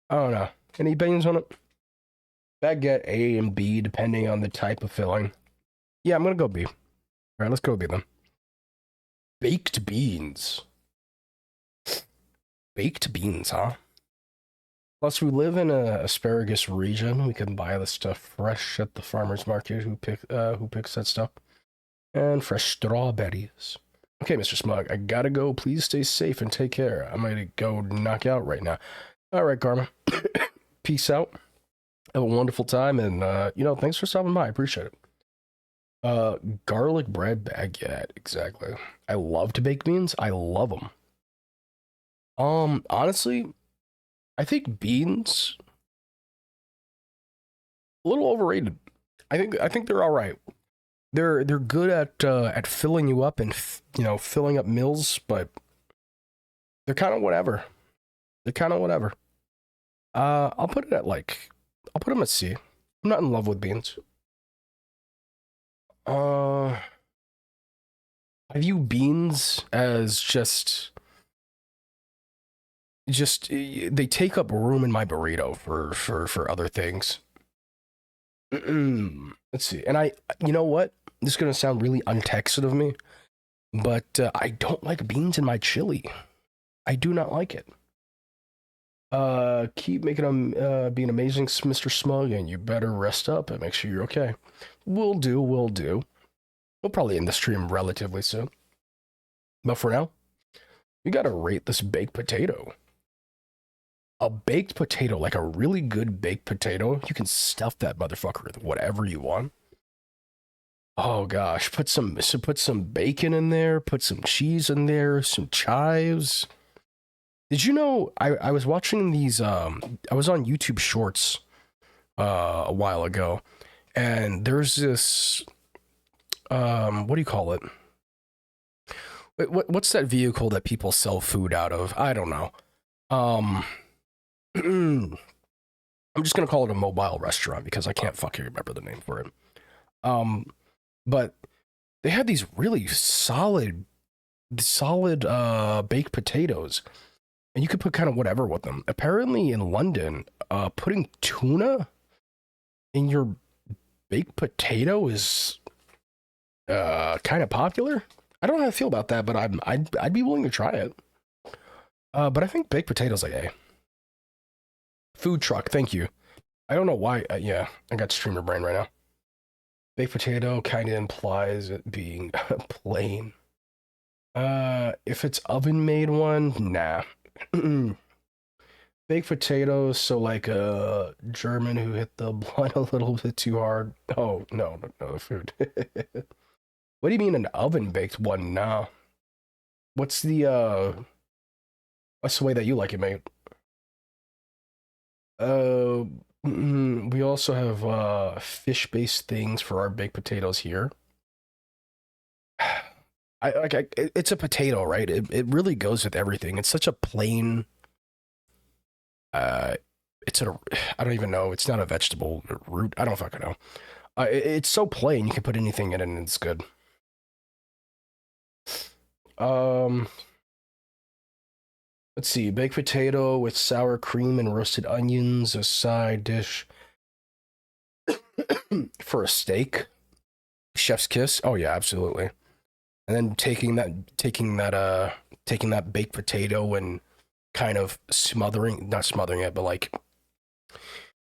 I don't know. Any opinions on it? Baguette A and B, depending on the type of filling. Yeah, I'm gonna go B. All right, let's go B then. Baked beans. Baked beans, huh? Plus, we live in a asparagus region. We can buy the stuff fresh at the farmer's market who picks that stuff. And fresh strawberries. Okay, Mr. Smug, I gotta go. Please stay safe and take care. I'm gonna go knock out right now. All right, Karma. Peace out. Have a wonderful time, and thanks for stopping by. I appreciate it. Garlic bread baguette, exactly. I love to bake beans. I love them. Honestly, I think beans a little overrated. I think they're all right. They're good at filling you up and filling up meals, but they're kind of whatever. I'll put them at C. I'm not in love with beans. I view beans as just they take up room in my burrito for other things. Let's see. And you know what? This is gonna sound really untexted of me, but I don't like beans in my chili. I do not like it. Keep making them be an amazing Mr. Smug, and you better rest up and make sure you're okay. Will do. We'll probably end the stream relatively soon. But for now, we gotta rate this baked potato. A baked potato, like a really good baked potato, you can stuff that motherfucker with whatever you want. Oh gosh, put some bacon in there, put some cheese in there, some chives. Did you know I was watching these I was on YouTube Shorts a while ago, and there's this what do you call it? What's that vehicle that people sell food out of? I don't know. I'm just gonna call it a mobile restaurant because I can't fucking remember the name for it. But they had these really solid baked potatoes, and you could put kind of whatever with them. Apparently in London, putting tuna in your baked potato is kind of popular. I don't know how I feel about that, but I'd be willing to try it. But I think baked potatoes like A. Food truck, thank you. I don't know why. Yeah, I got streamer brain right now. Baked potato kind of implies it being plain. If it's oven made one, nah. Baked potatoes, so like a German who hit the blunt a little bit too hard. Oh no, the food. What do you mean an oven baked one? Nah. What's the way that you like it made? We also have fish-based things for our baked potatoes here. It's a potato, right? It really goes with everything. It's such a plain. I don't even know. It's not a vegetable root. I don't fucking know. It's so plain. You can put anything in it and it's good. Let's see, baked potato with sour cream and roasted onions, a side dish for a steak. Chef's kiss. Oh yeah, absolutely. And then taking that baked potato and kind of not smothering it, but like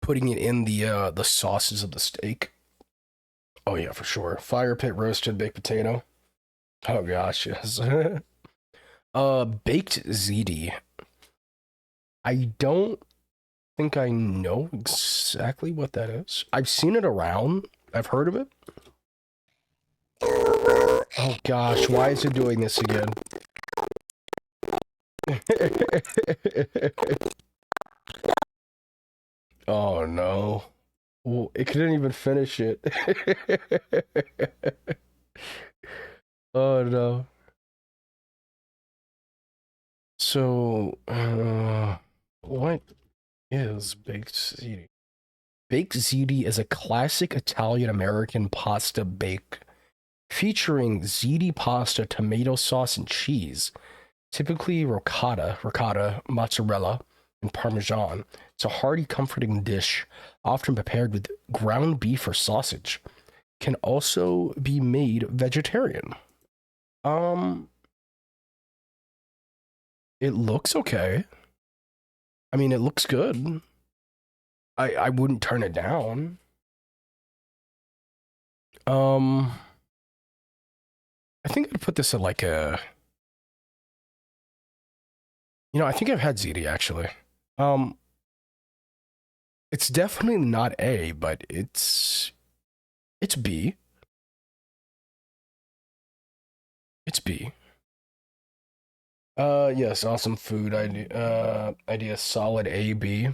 putting it in the sauces of the steak. Oh yeah, for sure. Fire pit roasted baked potato. Oh gosh, yes. Baked ziti. I don't think I know exactly what that is. I've seen it around. I've heard of it. Oh gosh, why is it doing this again? Oh no. Well, it couldn't even finish it. Oh no. So, what is baked ziti? Baked ziti is a classic Italian-American pasta bake featuring ziti pasta, tomato sauce, and cheese, typically ricotta, mozzarella, and parmesan. It's a hearty, comforting dish, often prepared with ground beef or sausage. Can also be made vegetarian. It looks okay. I mean, it looks good. I wouldn't turn it down. I think I'd put this at like a. I think I've had ziti actually. It's definitely not A, but it's B. It's B. Yes, awesome food idea, solid A, B.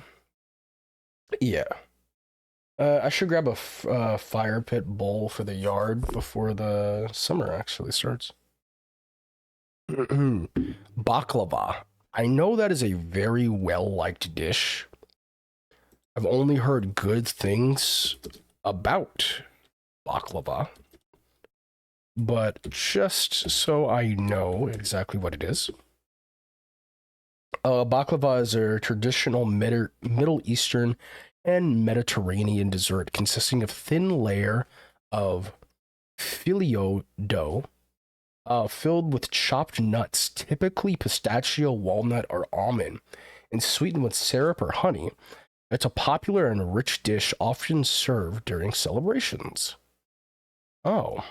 Yeah. I should grab a fire pit bowl for the yard before the summer actually starts. Baklava. I know that is a very well-liked dish. I've only heard good things about baklava. But just so I know exactly what it is. Baklava is a traditional Middle Eastern and Mediterranean dessert consisting of thin layer of filio dough filled with chopped nuts, typically pistachio, walnut, or almond, and sweetened with syrup or honey. It's a popular and rich dish often served during celebrations. Oh,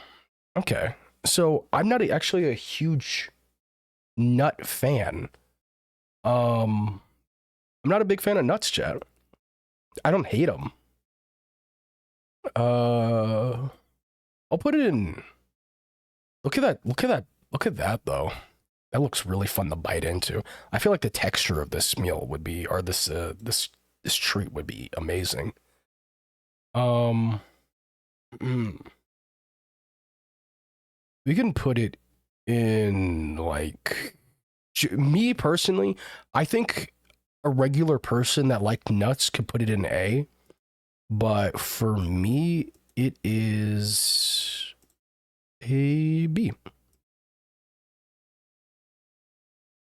okay. So I'm not actually a huge nut fan. I'm not a big fan of nuts, chat. I don't hate them. I'll put it in. Look at that. Look at that. Look at that, though. That looks really fun to bite into. I feel like the texture of this meal would be, or this treat would be amazing. We can put it in like me personally. I think a regular person that liked nuts could put it in A, but for me, it is a B.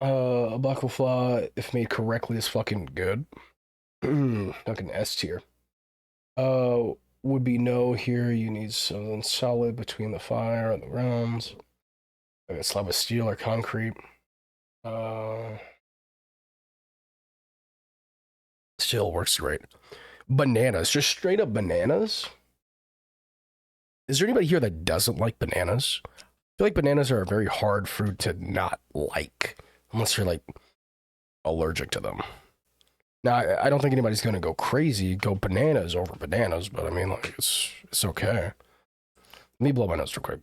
Baklava, if made correctly, is fucking good. Fucking S tier. Would be no here. You need something solid between the fire and the rounds. Like a slab of steel or concrete. Still works great. Bananas, just straight up bananas. Is there anybody here that doesn't like bananas? I feel like bananas are a very hard fruit to not like, unless you're like allergic to them. Now, I don't think anybody's gonna go crazy, go bananas over bananas, but I mean, like, it's okay. Let me blow my nose real quick.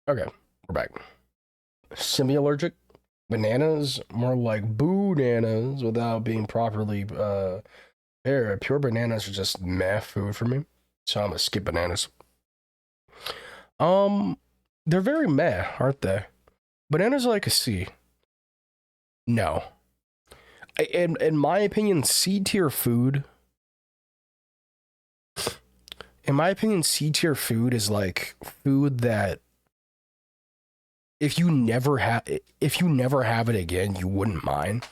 Okay, we're back. Semi-allergic? Bananas? More like boo-nanas without being properly pure bananas are just meh food for me. So I'm gonna skip bananas. They're very meh, aren't they? Bananas are like a C. No. In my opinion, C tier food. In my opinion, C tier food is like food that if you never have it again, you wouldn't mind.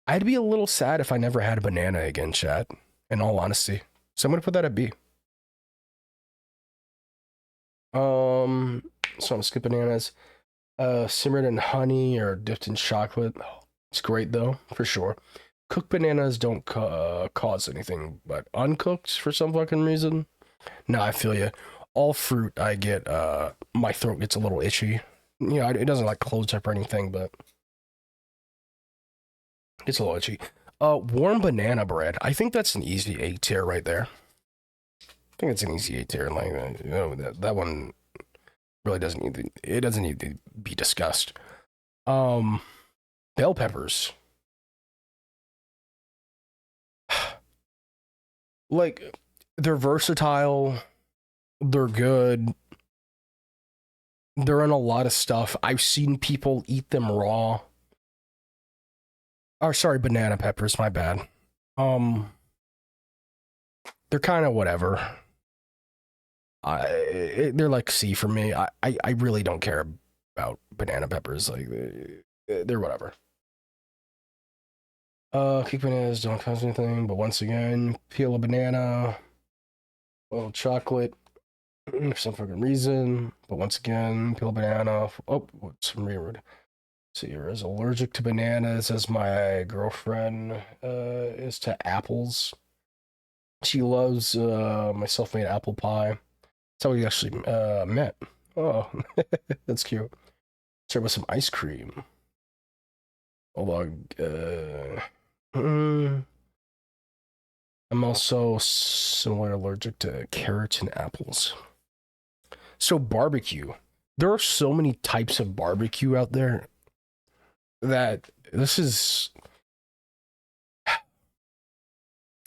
I'd be a little sad if I never had a banana again, chat. In all honesty, so I'm gonna put that at B. So I'm gonna skip bananas. Simmered in honey or dipped in chocolate. It's great though, for sure. cooked bananas don't cause anything, but uncooked for some fucking reason. No, I feel you. All fruit, I get, my throat gets a little itchy. You know, it doesn't like close up or anything, but it's a little itchy. Warm banana bread. I think that's an easy A tier right there. I think it's an easy A tier. Like, you know, that one really doesn't need to be discussed. Bell peppers. Like, they're versatile. They're good. They're in a lot of stuff. I've seen people eat them raw. Or sorry, banana peppers, my bad. They're kind of whatever. They're like C for me. I really don't care about banana peppers. Like, they're whatever. Cooked bananas don't cause anything, but once again, peel a banana, well, chocolate, for some fucking reason, but once again, peel a banana. Oh, what's weird? See, you're as allergic to bananas as my girlfriend is to apples. She loves my self-made apple pie. That's how we actually met. Oh, that's cute. Serve with some ice cream. Although, I'm also somewhat allergic to carrots and apples. So barbecue. There are so many types of barbecue out there that this is...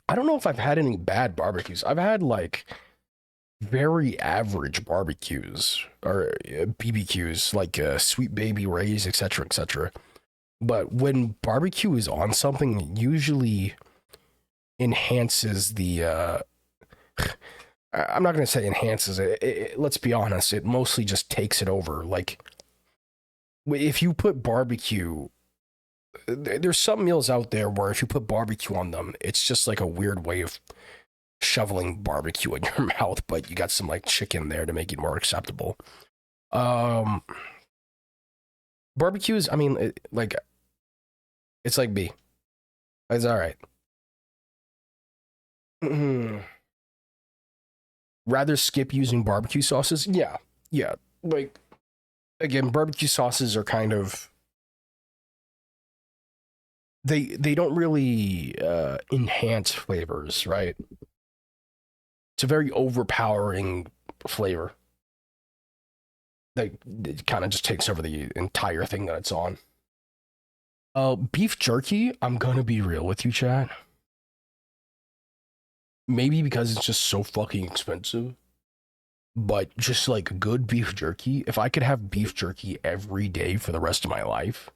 I don't know if I've had any bad barbecues. I've had like very average barbecues or BBQs, like Sweet Baby Ray's, etc., etc. But when barbecue is on something, it usually enhances the I'm not going to say enhances it. Let's be honest, it mostly just takes it over. Like, if you put barbecue, there's some meals out there where if you put barbecue on them, it's just like a weird way of shoveling barbecue in your mouth, but you got some like chicken there to make it more acceptable. Barbecues, I mean, it's like B. It's all right. Rather skip using barbecue sauces? Yeah. Like, again, barbecue sauces are kind of... They don't really enhance flavors, right? It's a very overpowering flavor. That it kind of just takes over the entire thing that it's on. Beef jerky, I'm gonna be real with you, chat. Maybe because it's just so fucking expensive. But just like good beef jerky, if I could have beef jerky every day for the rest of my life,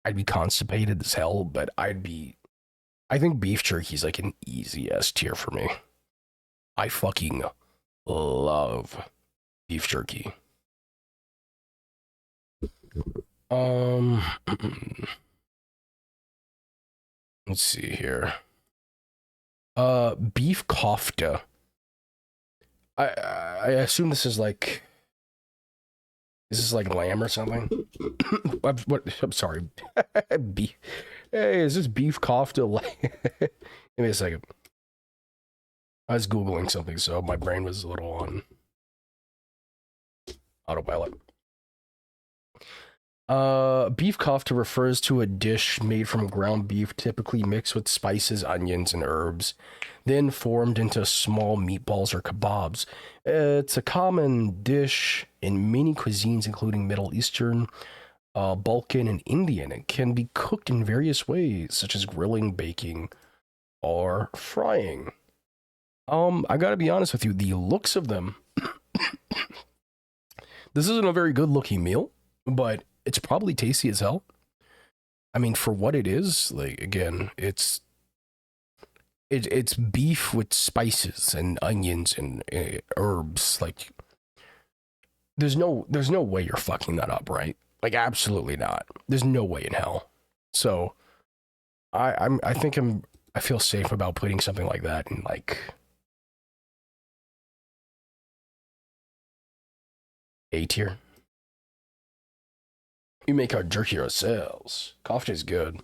I'd be constipated as hell, but I think beef jerky is like an easy S tier for me. I fucking love beef jerky. Let's see here. Beef kofta. I assume this is like... Is this like lamb or something? I'm sorry. Beef. Hey, is this beef kofta? Give me a second. I was Googling something, so my brain was a little on autopilot. Beef kofta refers to a dish made from ground beef, typically mixed with spices, onions, and herbs, then formed into small meatballs or kebabs. It's a common dish in many cuisines, including Middle Eastern, Balkan, and Indian. It can be cooked in various ways, such as grilling, baking, or frying. I gotta be honest with you, the looks of them... This isn't a very good-looking meal, but it's probably tasty as hell. I mean, for what it is, like, again, it's beef with spices and onions and herbs. Like, there's no way you're fucking that up, right? Like, absolutely not. There's no way in hell. So, I feel safe about putting something like that in like A tier. We make our jerky ourselves. Kofta is good.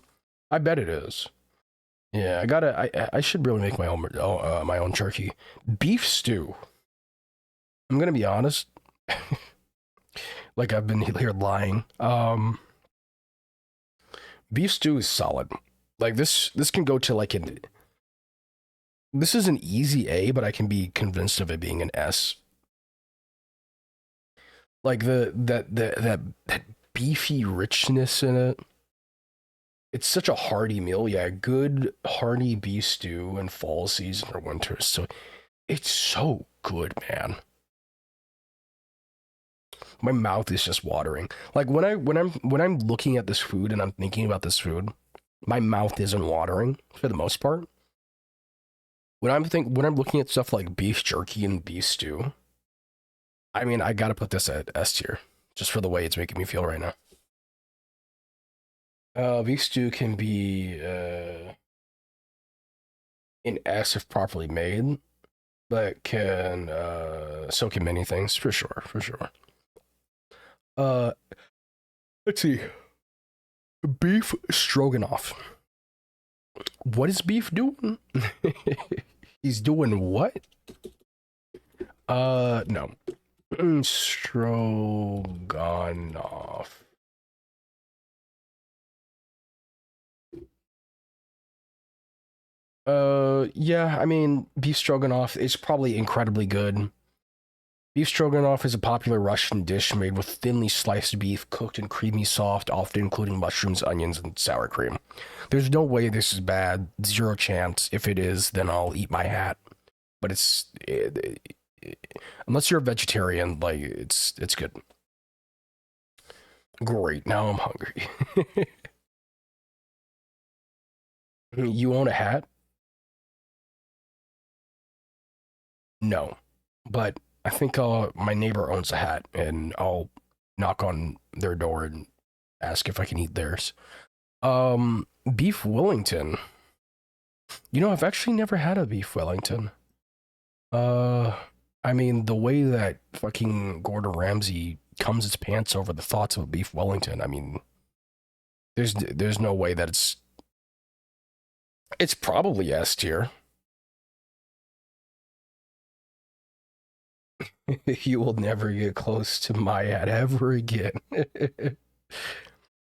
I bet it is. Yeah, I gotta. I should really make my own turkey. Beef stew. I'm gonna be honest. Like I've been here lying. Beef stew is solid. Like this can go to like an. This is an easy A, but I can be convinced of it being an S. Like that beefy richness in it. It's such a hearty meal. Yeah, good hearty beef stew in fall season or winter. So it's so good, man. My mouth is just watering. Like when I'm looking at this food and I'm thinking about this food, my mouth isn't watering for the most part. When I'm looking at stuff like beef jerky and beef stew, I mean, I gotta put this at S tier just for the way it's making me feel right now. Beef stew can be in S if properly made, but can so can many things for sure, for sure. Let's see. Beef stroganoff. What is beef doing? He's doing what? No. Stroganoff. Yeah, I mean, beef stroganoff is probably incredibly good. Beef stroganoff is a popular Russian dish made with thinly sliced beef cooked in creamy soft, often including mushrooms, onions, and sour cream. There's no way this is bad. Zero chance. If it is, then I'll eat my hat. But unless you're a vegetarian, like it's good. Great. Now I'm hungry. You own a hat? No, but I think my neighbor owns a hat, and I'll knock on their door and ask if I can eat theirs. Beef Wellington. You know, I've actually never had a beef Wellington. I mean, the way that fucking Gordon Ramsay comes his pants over the thoughts of a beef Wellington. I mean, there's no way that it's probably S tier. You will never get close to my hat ever again.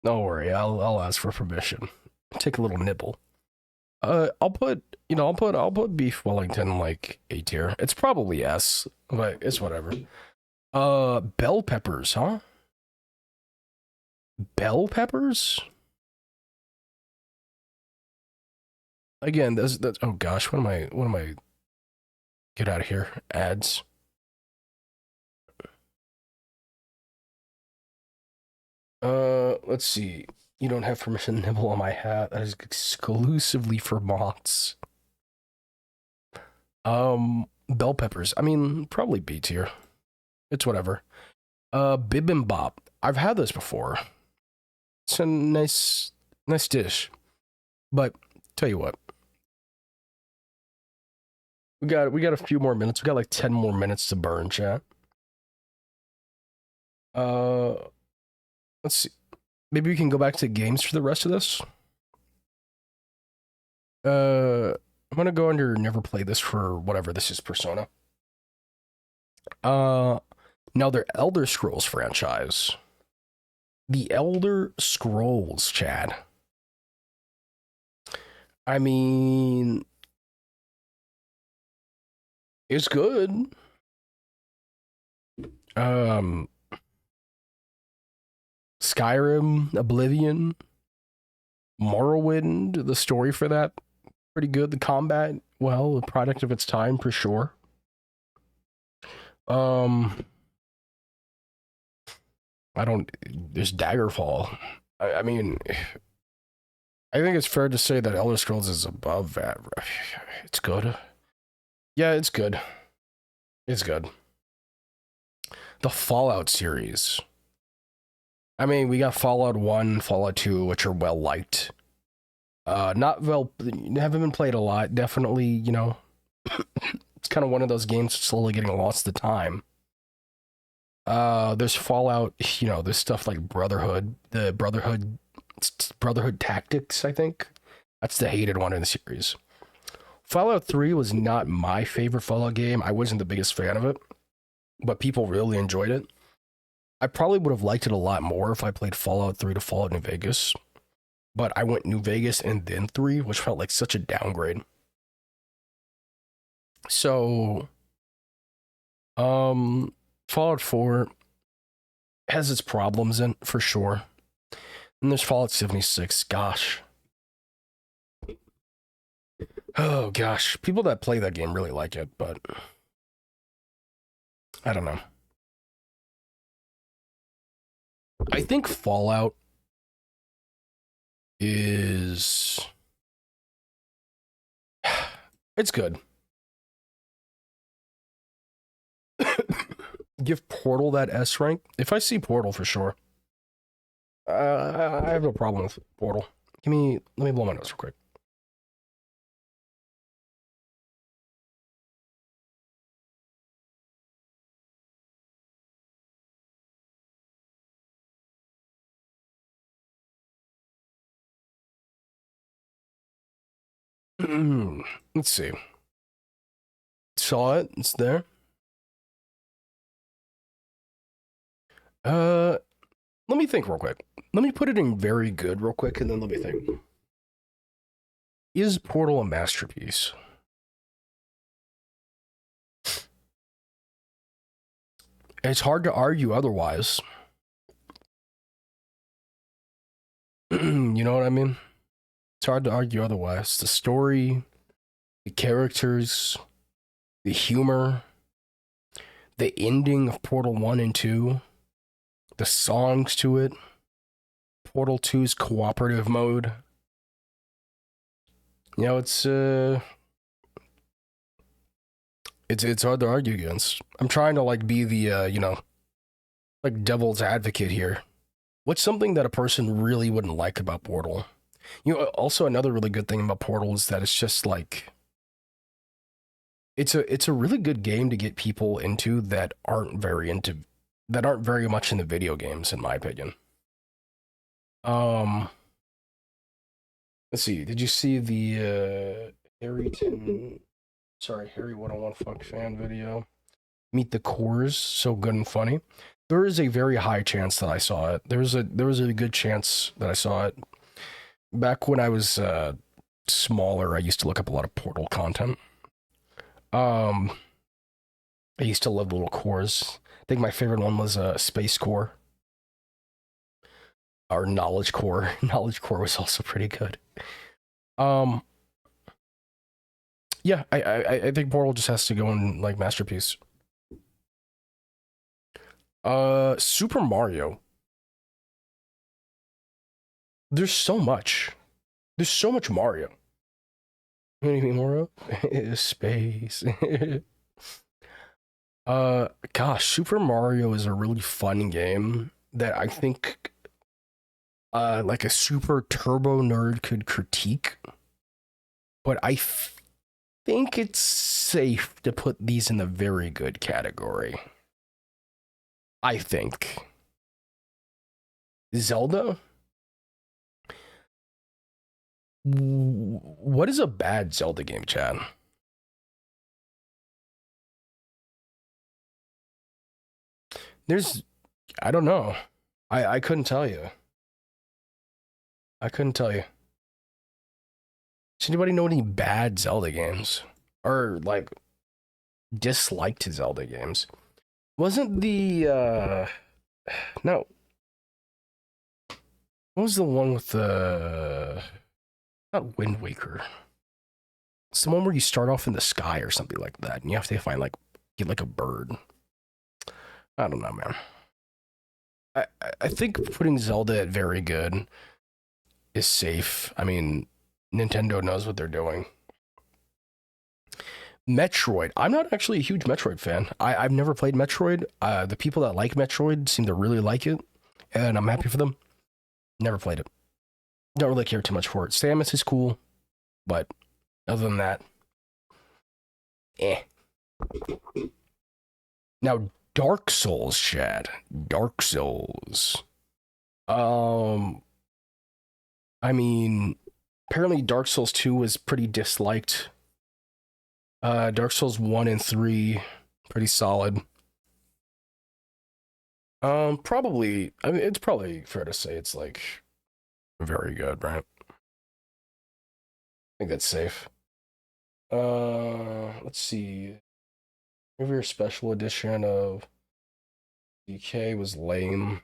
Don't worry, I'll ask for permission. Take a little nibble. I'll put beef Wellington like A tier. It's probably S, but it's whatever. Bell peppers, huh? Bell peppers? Again, that's oh gosh, what am I get out of here. Ads. Let's see. You don't have permission to nibble on my hat. That is exclusively for moths. Bell peppers. I mean, probably B tier. It's whatever. Bibimbap. I've had this before. It's a nice dish. But tell you what. We got a few more minutes. We got like 10 more minutes to burn, chat. Let's see. Maybe we can go back to games for the rest of this. I'm gonna go under never play this for whatever this is, Persona. Now their Elder Scrolls franchise. The Elder Scrolls, Chad. I mean, it's good. Skyrim, Oblivion, Morrowind, the story for that, pretty good. The combat, well, a product of its time for sure. There's Daggerfall. I mean, I think it's fair to say that Elder Scrolls is above that. It's good. Yeah, it's good. It's good. The Fallout series. I mean, we got Fallout 1, Fallout 2, which are well liked. Not well, haven't been played a lot. Definitely, you know, it's kind of one of those games slowly getting lost to time. There's Fallout, you know, there's stuff like Brotherhood, the Brotherhood Tactics, I think. That's the hated one in the series. Fallout 3 was not my favorite Fallout game. I wasn't the biggest fan of it, but people really enjoyed it. I probably would have liked it a lot more if I played Fallout 3 to Fallout New Vegas, but I went New Vegas and then 3, which felt like such a downgrade. So, Fallout 4 has its problems in for sure. And there's Fallout 76. Gosh. Oh gosh. People that play that game really like it, but I don't know. I think Fallout is it's good. Give Portal that S rank. If I see Portal for sure. I have no problem with Portal. Let me blow my nose real quick. Let's see. Saw it. It's there. Let me think real quick. Let me put it in very good real quick, and then let me think. Is Portal a masterpiece? It's hard to argue otherwise. You know what I mean? It's hard to argue otherwise. The story, the characters, the humor, the ending of Portal 1 and 2, the songs to it, Portal 2's cooperative mode. You know, it's hard to argue against. I'm trying to like be the like devil's advocate here. What's something that a person really wouldn't like about Portal? You know, also another really good thing about Portal is that it's just like it's a really good game to get people into that aren't very much into video games, in my opinion. Let's see. Did you see the Harry 101 Fuck fan video? Meet the Cores, so good and funny. There is a very high chance that I saw it. There was a good chance that I saw it. Back when I was smaller, I used to look up a lot of Portal content. I used to love little cores. I think my favorite one was Space Core. Or Knowledge Core. Knowledge Core was also pretty good. Yeah, I think Portal just has to go in like masterpiece. Super Mario. There's so much. There's so much Mario. Anything Mario? Space. Gosh, Super Mario is a really fun game that I think like a super turbo nerd could critique. But I think it's safe to put these in the very good category. I think. Zelda? What is a bad Zelda game, Chad? I don't know. I couldn't tell you. I couldn't tell you. Does anybody know any bad Zelda games? Or, like, disliked Zelda games? Wasn't the, no. What was the one with the... Not Wind Waker. It's the one where you start off in the sky or something like that, and you have to find, like, get, like, a bird. I don't know, man. I think putting Zelda at very good is safe. I mean, Nintendo knows what they're doing. Metroid. I'm not actually a huge Metroid fan. I've never played Metroid. The people that like Metroid seem to really like it, and I'm happy for them. Never played it. Don't really care too much for it. Samus is cool, but other than that, eh. Now, Dark Souls, Chad. Dark Souls. I mean, apparently Dark Souls 2 was pretty disliked. Dark Souls 1 and 3, pretty solid. Probably, I mean, it's probably fair to say it's like very good, right? I think that's safe. Let's see. Maybe your special edition of DK was lame.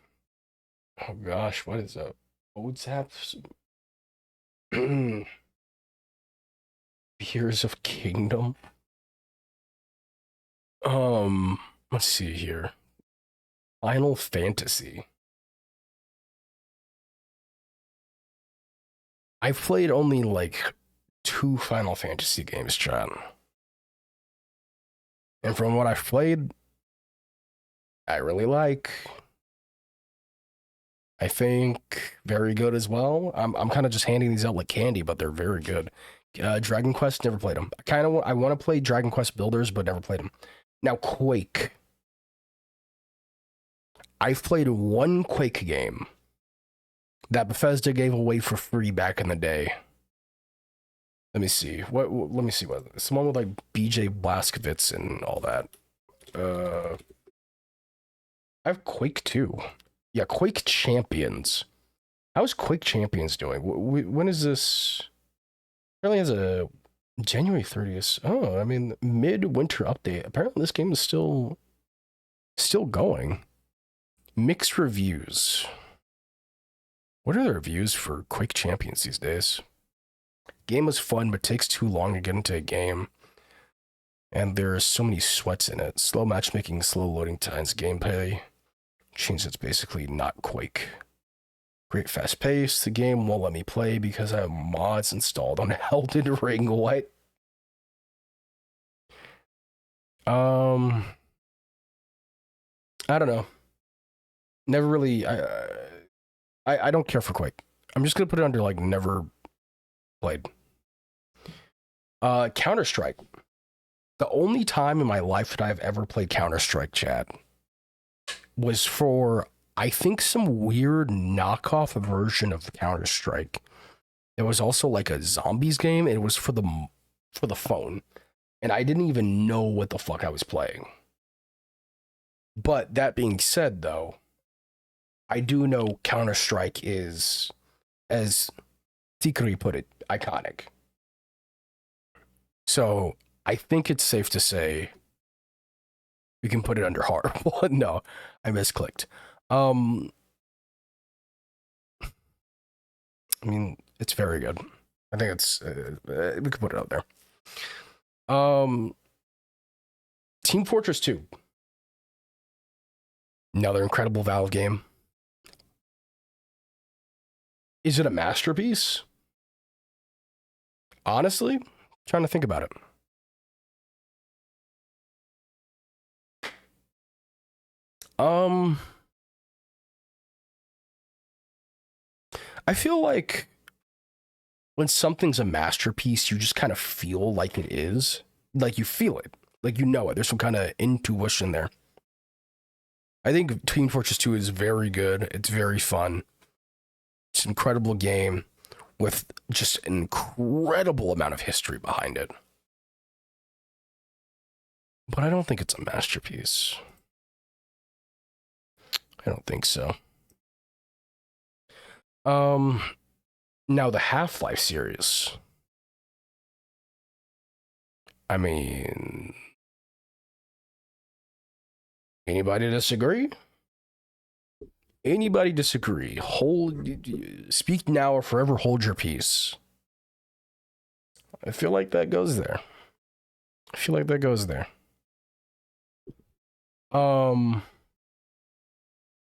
Oh gosh, what is that? Odes have Tears of Kingdom. Let's see here. Final Fantasy. I've played only like 2 Final Fantasy games, chat. And from what I've played, I really like. I think very good as well. I'm kind of just handing these out like candy, but they're very good. Dragon Quest, never played them. I want to play Dragon Quest Builders, but never played them. Now Quake. I've played 1 Quake game that Bethesda gave away for free back in the day. Let me see. Let me see what it's the one with like BJ Blazkowicz and all that. I have Quake 2. Yeah, Quake Champions. How's Quake Champions doing? When is this? Apparently has a January 30th. Oh, I mean, mid-winter update. Apparently this game is still going. Mixed reviews. What are the reviews for Quake Champions these days? Game was fun, but takes too long to get into a game. And there are so many sweats in it. Slow matchmaking, slow loading times, gameplay. Change that's basically not Quake. Great fast pace. The game won't let me play because I have mods installed on Elden Ring. What? I don't know. Never really. I don't care for Quake. I'm just gonna put it under like never played. Counter-Strike. The only time in my life that I've ever played Counter-Strike, chat, was for, I think, some weird knockoff version of Counter-Strike. It was also like a zombies game. And it was for the phone. And I didn't even know what the fuck I was playing. But that being said, though, I do know Counter-Strike is, as Tikri put it, iconic. So I think it's safe to say we can put it under horrible. No, I misclicked. I mean, it's very good. I think it's we could put it out there. Team Fortress 2. Another incredible Valve game. Is it a masterpiece? Honestly, I'm trying to think about it. I feel like when something's a masterpiece, you just kind of feel like it is. Like you feel it. Like you know it. There's some kind of intuition there. I think Team Fortress 2 is very good. It's very fun. It's an incredible game with just an incredible amount of history behind it. But I don't think it's a masterpiece. I don't think so. Now the Half-Life series. I mean, anybody disagree? Anybody disagree? Speak now or forever hold your peace. I feel like that goes there.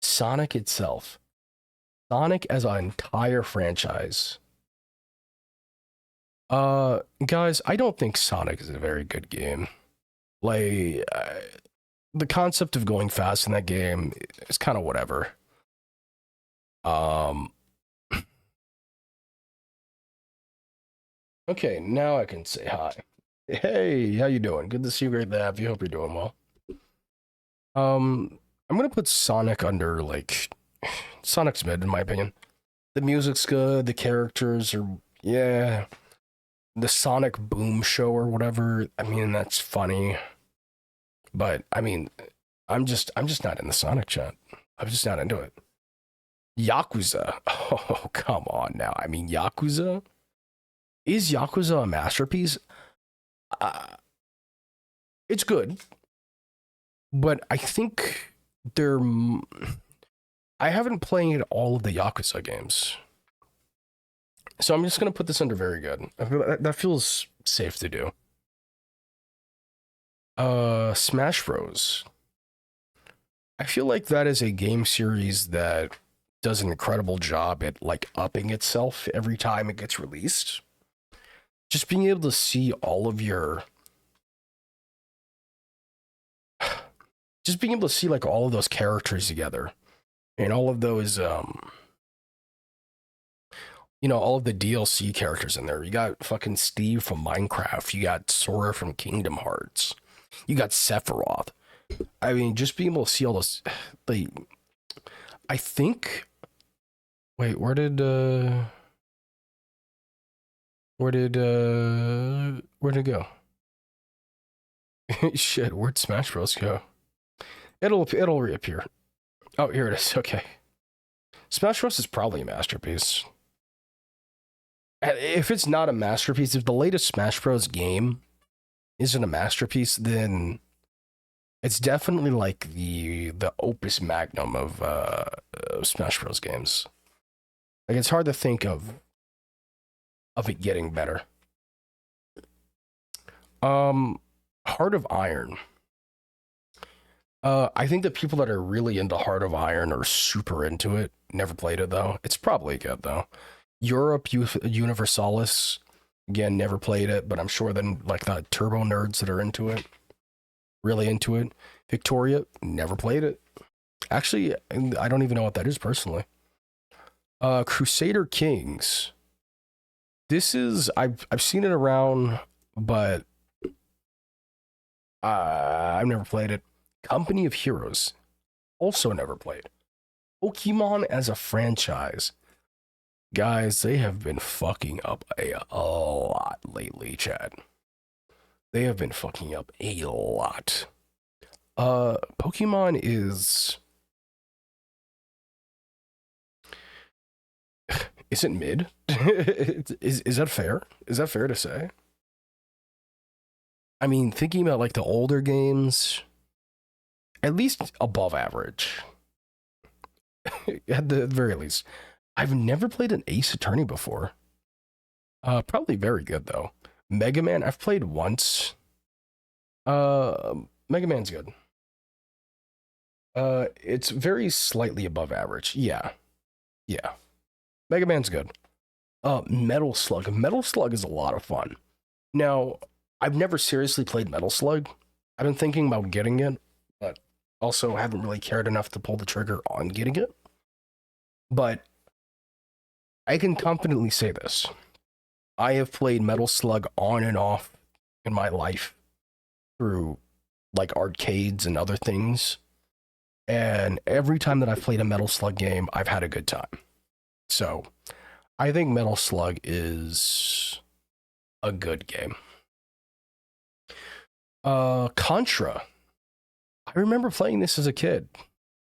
Sonic itself. Sonic as an entire franchise. Guys, I don't think Sonic is a very good game. Like, the concept of going fast in that game is kind of whatever. Okay, now I can say hi. Hey, how you doing? Good to see you, great to have you. Hope you're doing well. I'm gonna put Sonic under, like, Sonic's mid, in my opinion. The music's good, the characters are Yeah, the Sonic Boom Show or whatever. I mean, that's funny, but I mean, I'm just not in the Sonic chat. I'm just not into it. Yakuza. Oh, come on now. I mean, Yakuza? Is Yakuza a masterpiece? Uh, it's good, but I think they're. I haven't played all of the Yakuza games. So I'm just going to put this under very good. That feels safe to do. Smash Bros. I feel like that is a game series that does an incredible job at like upping itself every time it gets released. Just being able to see all of your just being able to see like all of those characters together and all of those all of the DLC characters in there. You got fucking Steve from Minecraft, you got Sora from Kingdom Hearts, you got Sephiroth. I mean, just being able to see all those, like, I think. Wait, where did it go? Shit, where'd Smash Bros go? It'll reappear. Oh, here it is. Okay, Smash Bros is probably a masterpiece. If it's not a masterpiece, if the latest Smash Bros game isn't a masterpiece, then it's definitely like the opus magnum of Smash Bros games. Like, it's hard to think of it getting better. Heart of Iron. I think the people that are really into Heart of Iron are super into it. Never played it though. It's probably good though. Europe Universalis. Again, never played it, but I'm sure then like the turbo nerds that are into it, really into it. Victoria, never played it. Actually, I don't even know what that is personally. Crusader Kings. This is I've seen it around, but I've never played it. Company of Heroes, also never played. Pokemon as a franchise. Guys, they have been fucking up a lot lately, Chad. They have been fucking up a lot. Pokemon is it mid? is that fair? Is that fair to say? I mean, thinking about like the older games, at least above average. At the very least. I've never played an Ace Attorney before. Probably very good though. Mega Man, I've played once. Mega Man's good. It's very slightly above average. Yeah. Mega Man's good. Metal Slug. Metal Slug is a lot of fun. Now, I've never seriously played Metal Slug. I've been thinking about getting it, but also haven't really cared enough to pull the trigger on getting it. But I can confidently say this. I have played Metal Slug on and off in my life through like arcades and other things. And every time that I've played a Metal Slug game, I've had a good time. So I think Metal Slug is a good game. Contra. I remember playing this as a kid.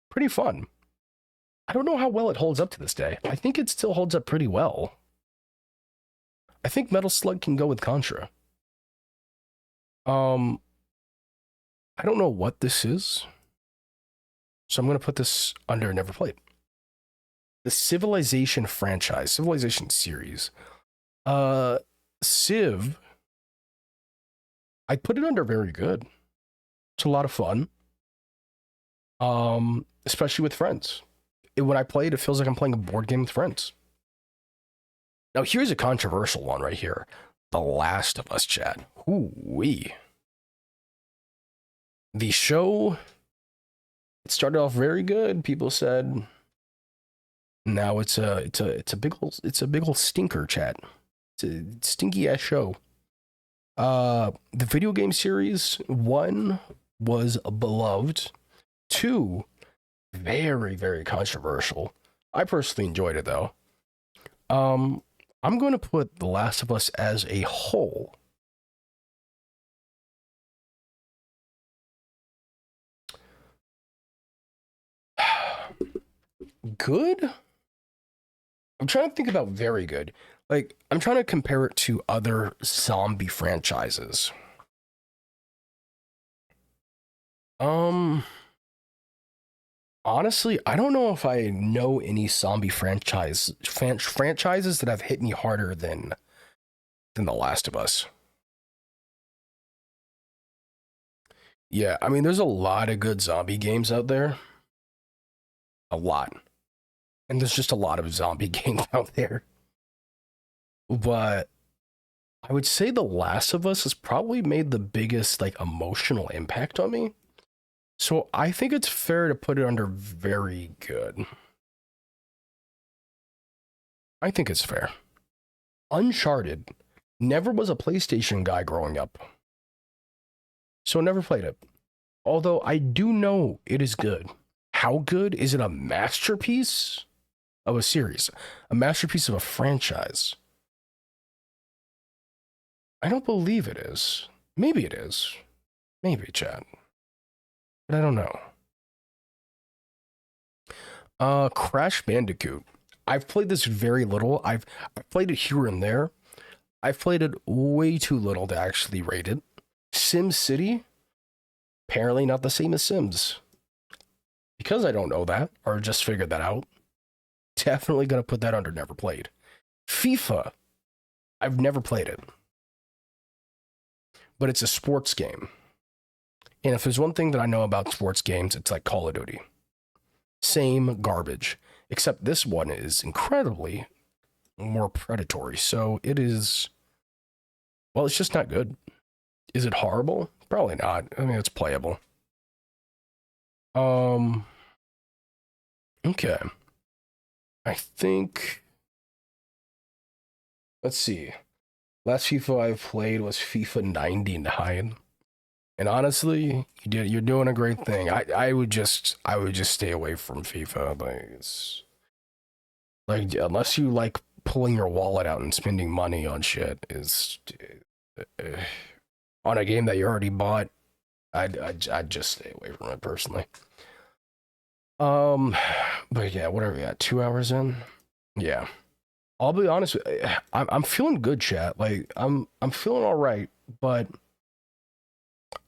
Pretty fun. I don't know how well it holds up to this day. I think it still holds up pretty well. I think Metal Slug can go with Contra. I don't know what this is, so I'm going to put this under never played. The Civilization franchise, Civilization series. Civ, I put it under very good. It's a lot of fun. Especially with friends. When I play it, it feels like I'm playing a board game with friends. Now, here's a controversial one right here. The Last of Us, Chad. Ooh-wee. The show, it started off very good. People said, now it's a big old stinker, Chad. It's a stinky ass show. The video game series, 1 was beloved. 2, very, very controversial. I personally enjoyed it though. I'm going to put The Last of Us as a whole. Good? I'm trying to think about very good. Like, I'm trying to compare it to other zombie franchises. Honestly, I don't know if I know any zombie franchises that have hit me harder than The Last of Us. Yeah, I mean, there's a lot of good zombie games out there. A lot. And there's just a lot of zombie games out there. But I would say The Last of Us has probably made the biggest, like, emotional impact on me. So I think it's fair to put it under very good. I think it's fair. Uncharted. Never was a PlayStation guy growing up. So never played it. Although I do know it is good. How good? Is it a masterpiece of a series? A masterpiece of a franchise? I don't believe it is. Maybe it is. Maybe, Chad. But I don't know. Crash Bandicoot. I've played this very little. I've played it here and there. I've played it way too little to actually rate it. SimCity. Apparently not the same as Sims. Because I don't know that, or just figured that out, definitely gonna put that under never played. FIFA. I've never played it. But it's a sports game. And if there's one thing that I know about sports games, it's like Call of Duty. Same garbage. Except this one is incredibly more predatory. So it is, well, it's just not good. Is it horrible? Probably not. I mean, it's playable. Okay. I think, let's see. Last FIFA I played was FIFA 99. And honestly, you're doing a great thing. I would just stay away from FIFA. Like unless you like pulling your wallet out and spending money on shit on a game that you already bought. I'd just stay away from it personally. But yeah, what are we at? 2 hours in? Yeah. I'll be honest. I'm feeling good, chat. Like I'm feeling all right, but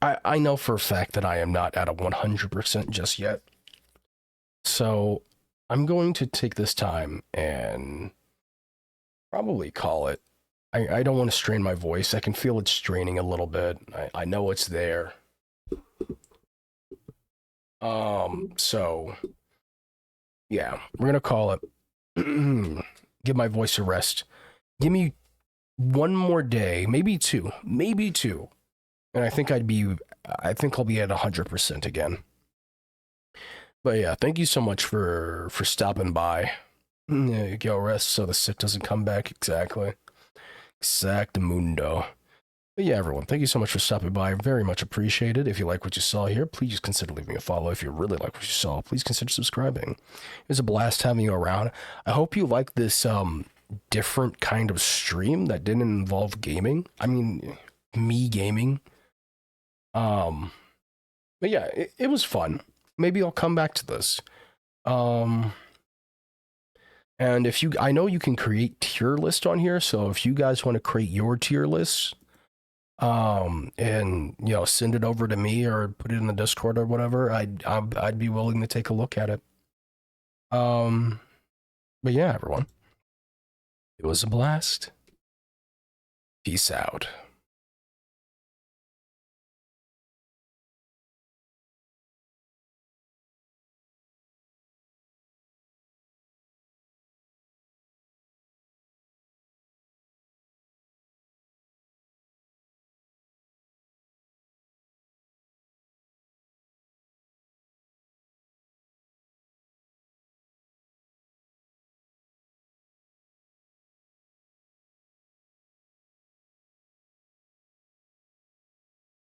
I know for a fact that I am not at a 100% just yet. So I'm going to take this time and probably call it. I don't want to strain my voice. I can feel it straining a little bit. I know it's there. So yeah, we're gonna call it. Give my voice a rest. Give me one more day, maybe two, and I think I'll be at 100% again. But yeah, thank you so much for stopping by. Go rest so the sick doesn't come back. Exactly. Exactamundo. But yeah, everyone, thank you so much for stopping by. Very much appreciated. If you like what you saw here, please consider leaving a follow. If you really like what you saw, please consider subscribing. It was a blast having you around. I hope you like this different kind of stream that didn't involve gaming. I mean, me gaming. But yeah, it was fun. Maybe I'll come back to this. And if I know you can create tier list on here, so if you guys want to create your tier list, and send it over to me or put it in the Discord or whatever, I'd be willing to take a look at it. But yeah, everyone, it was a blast. Peace out.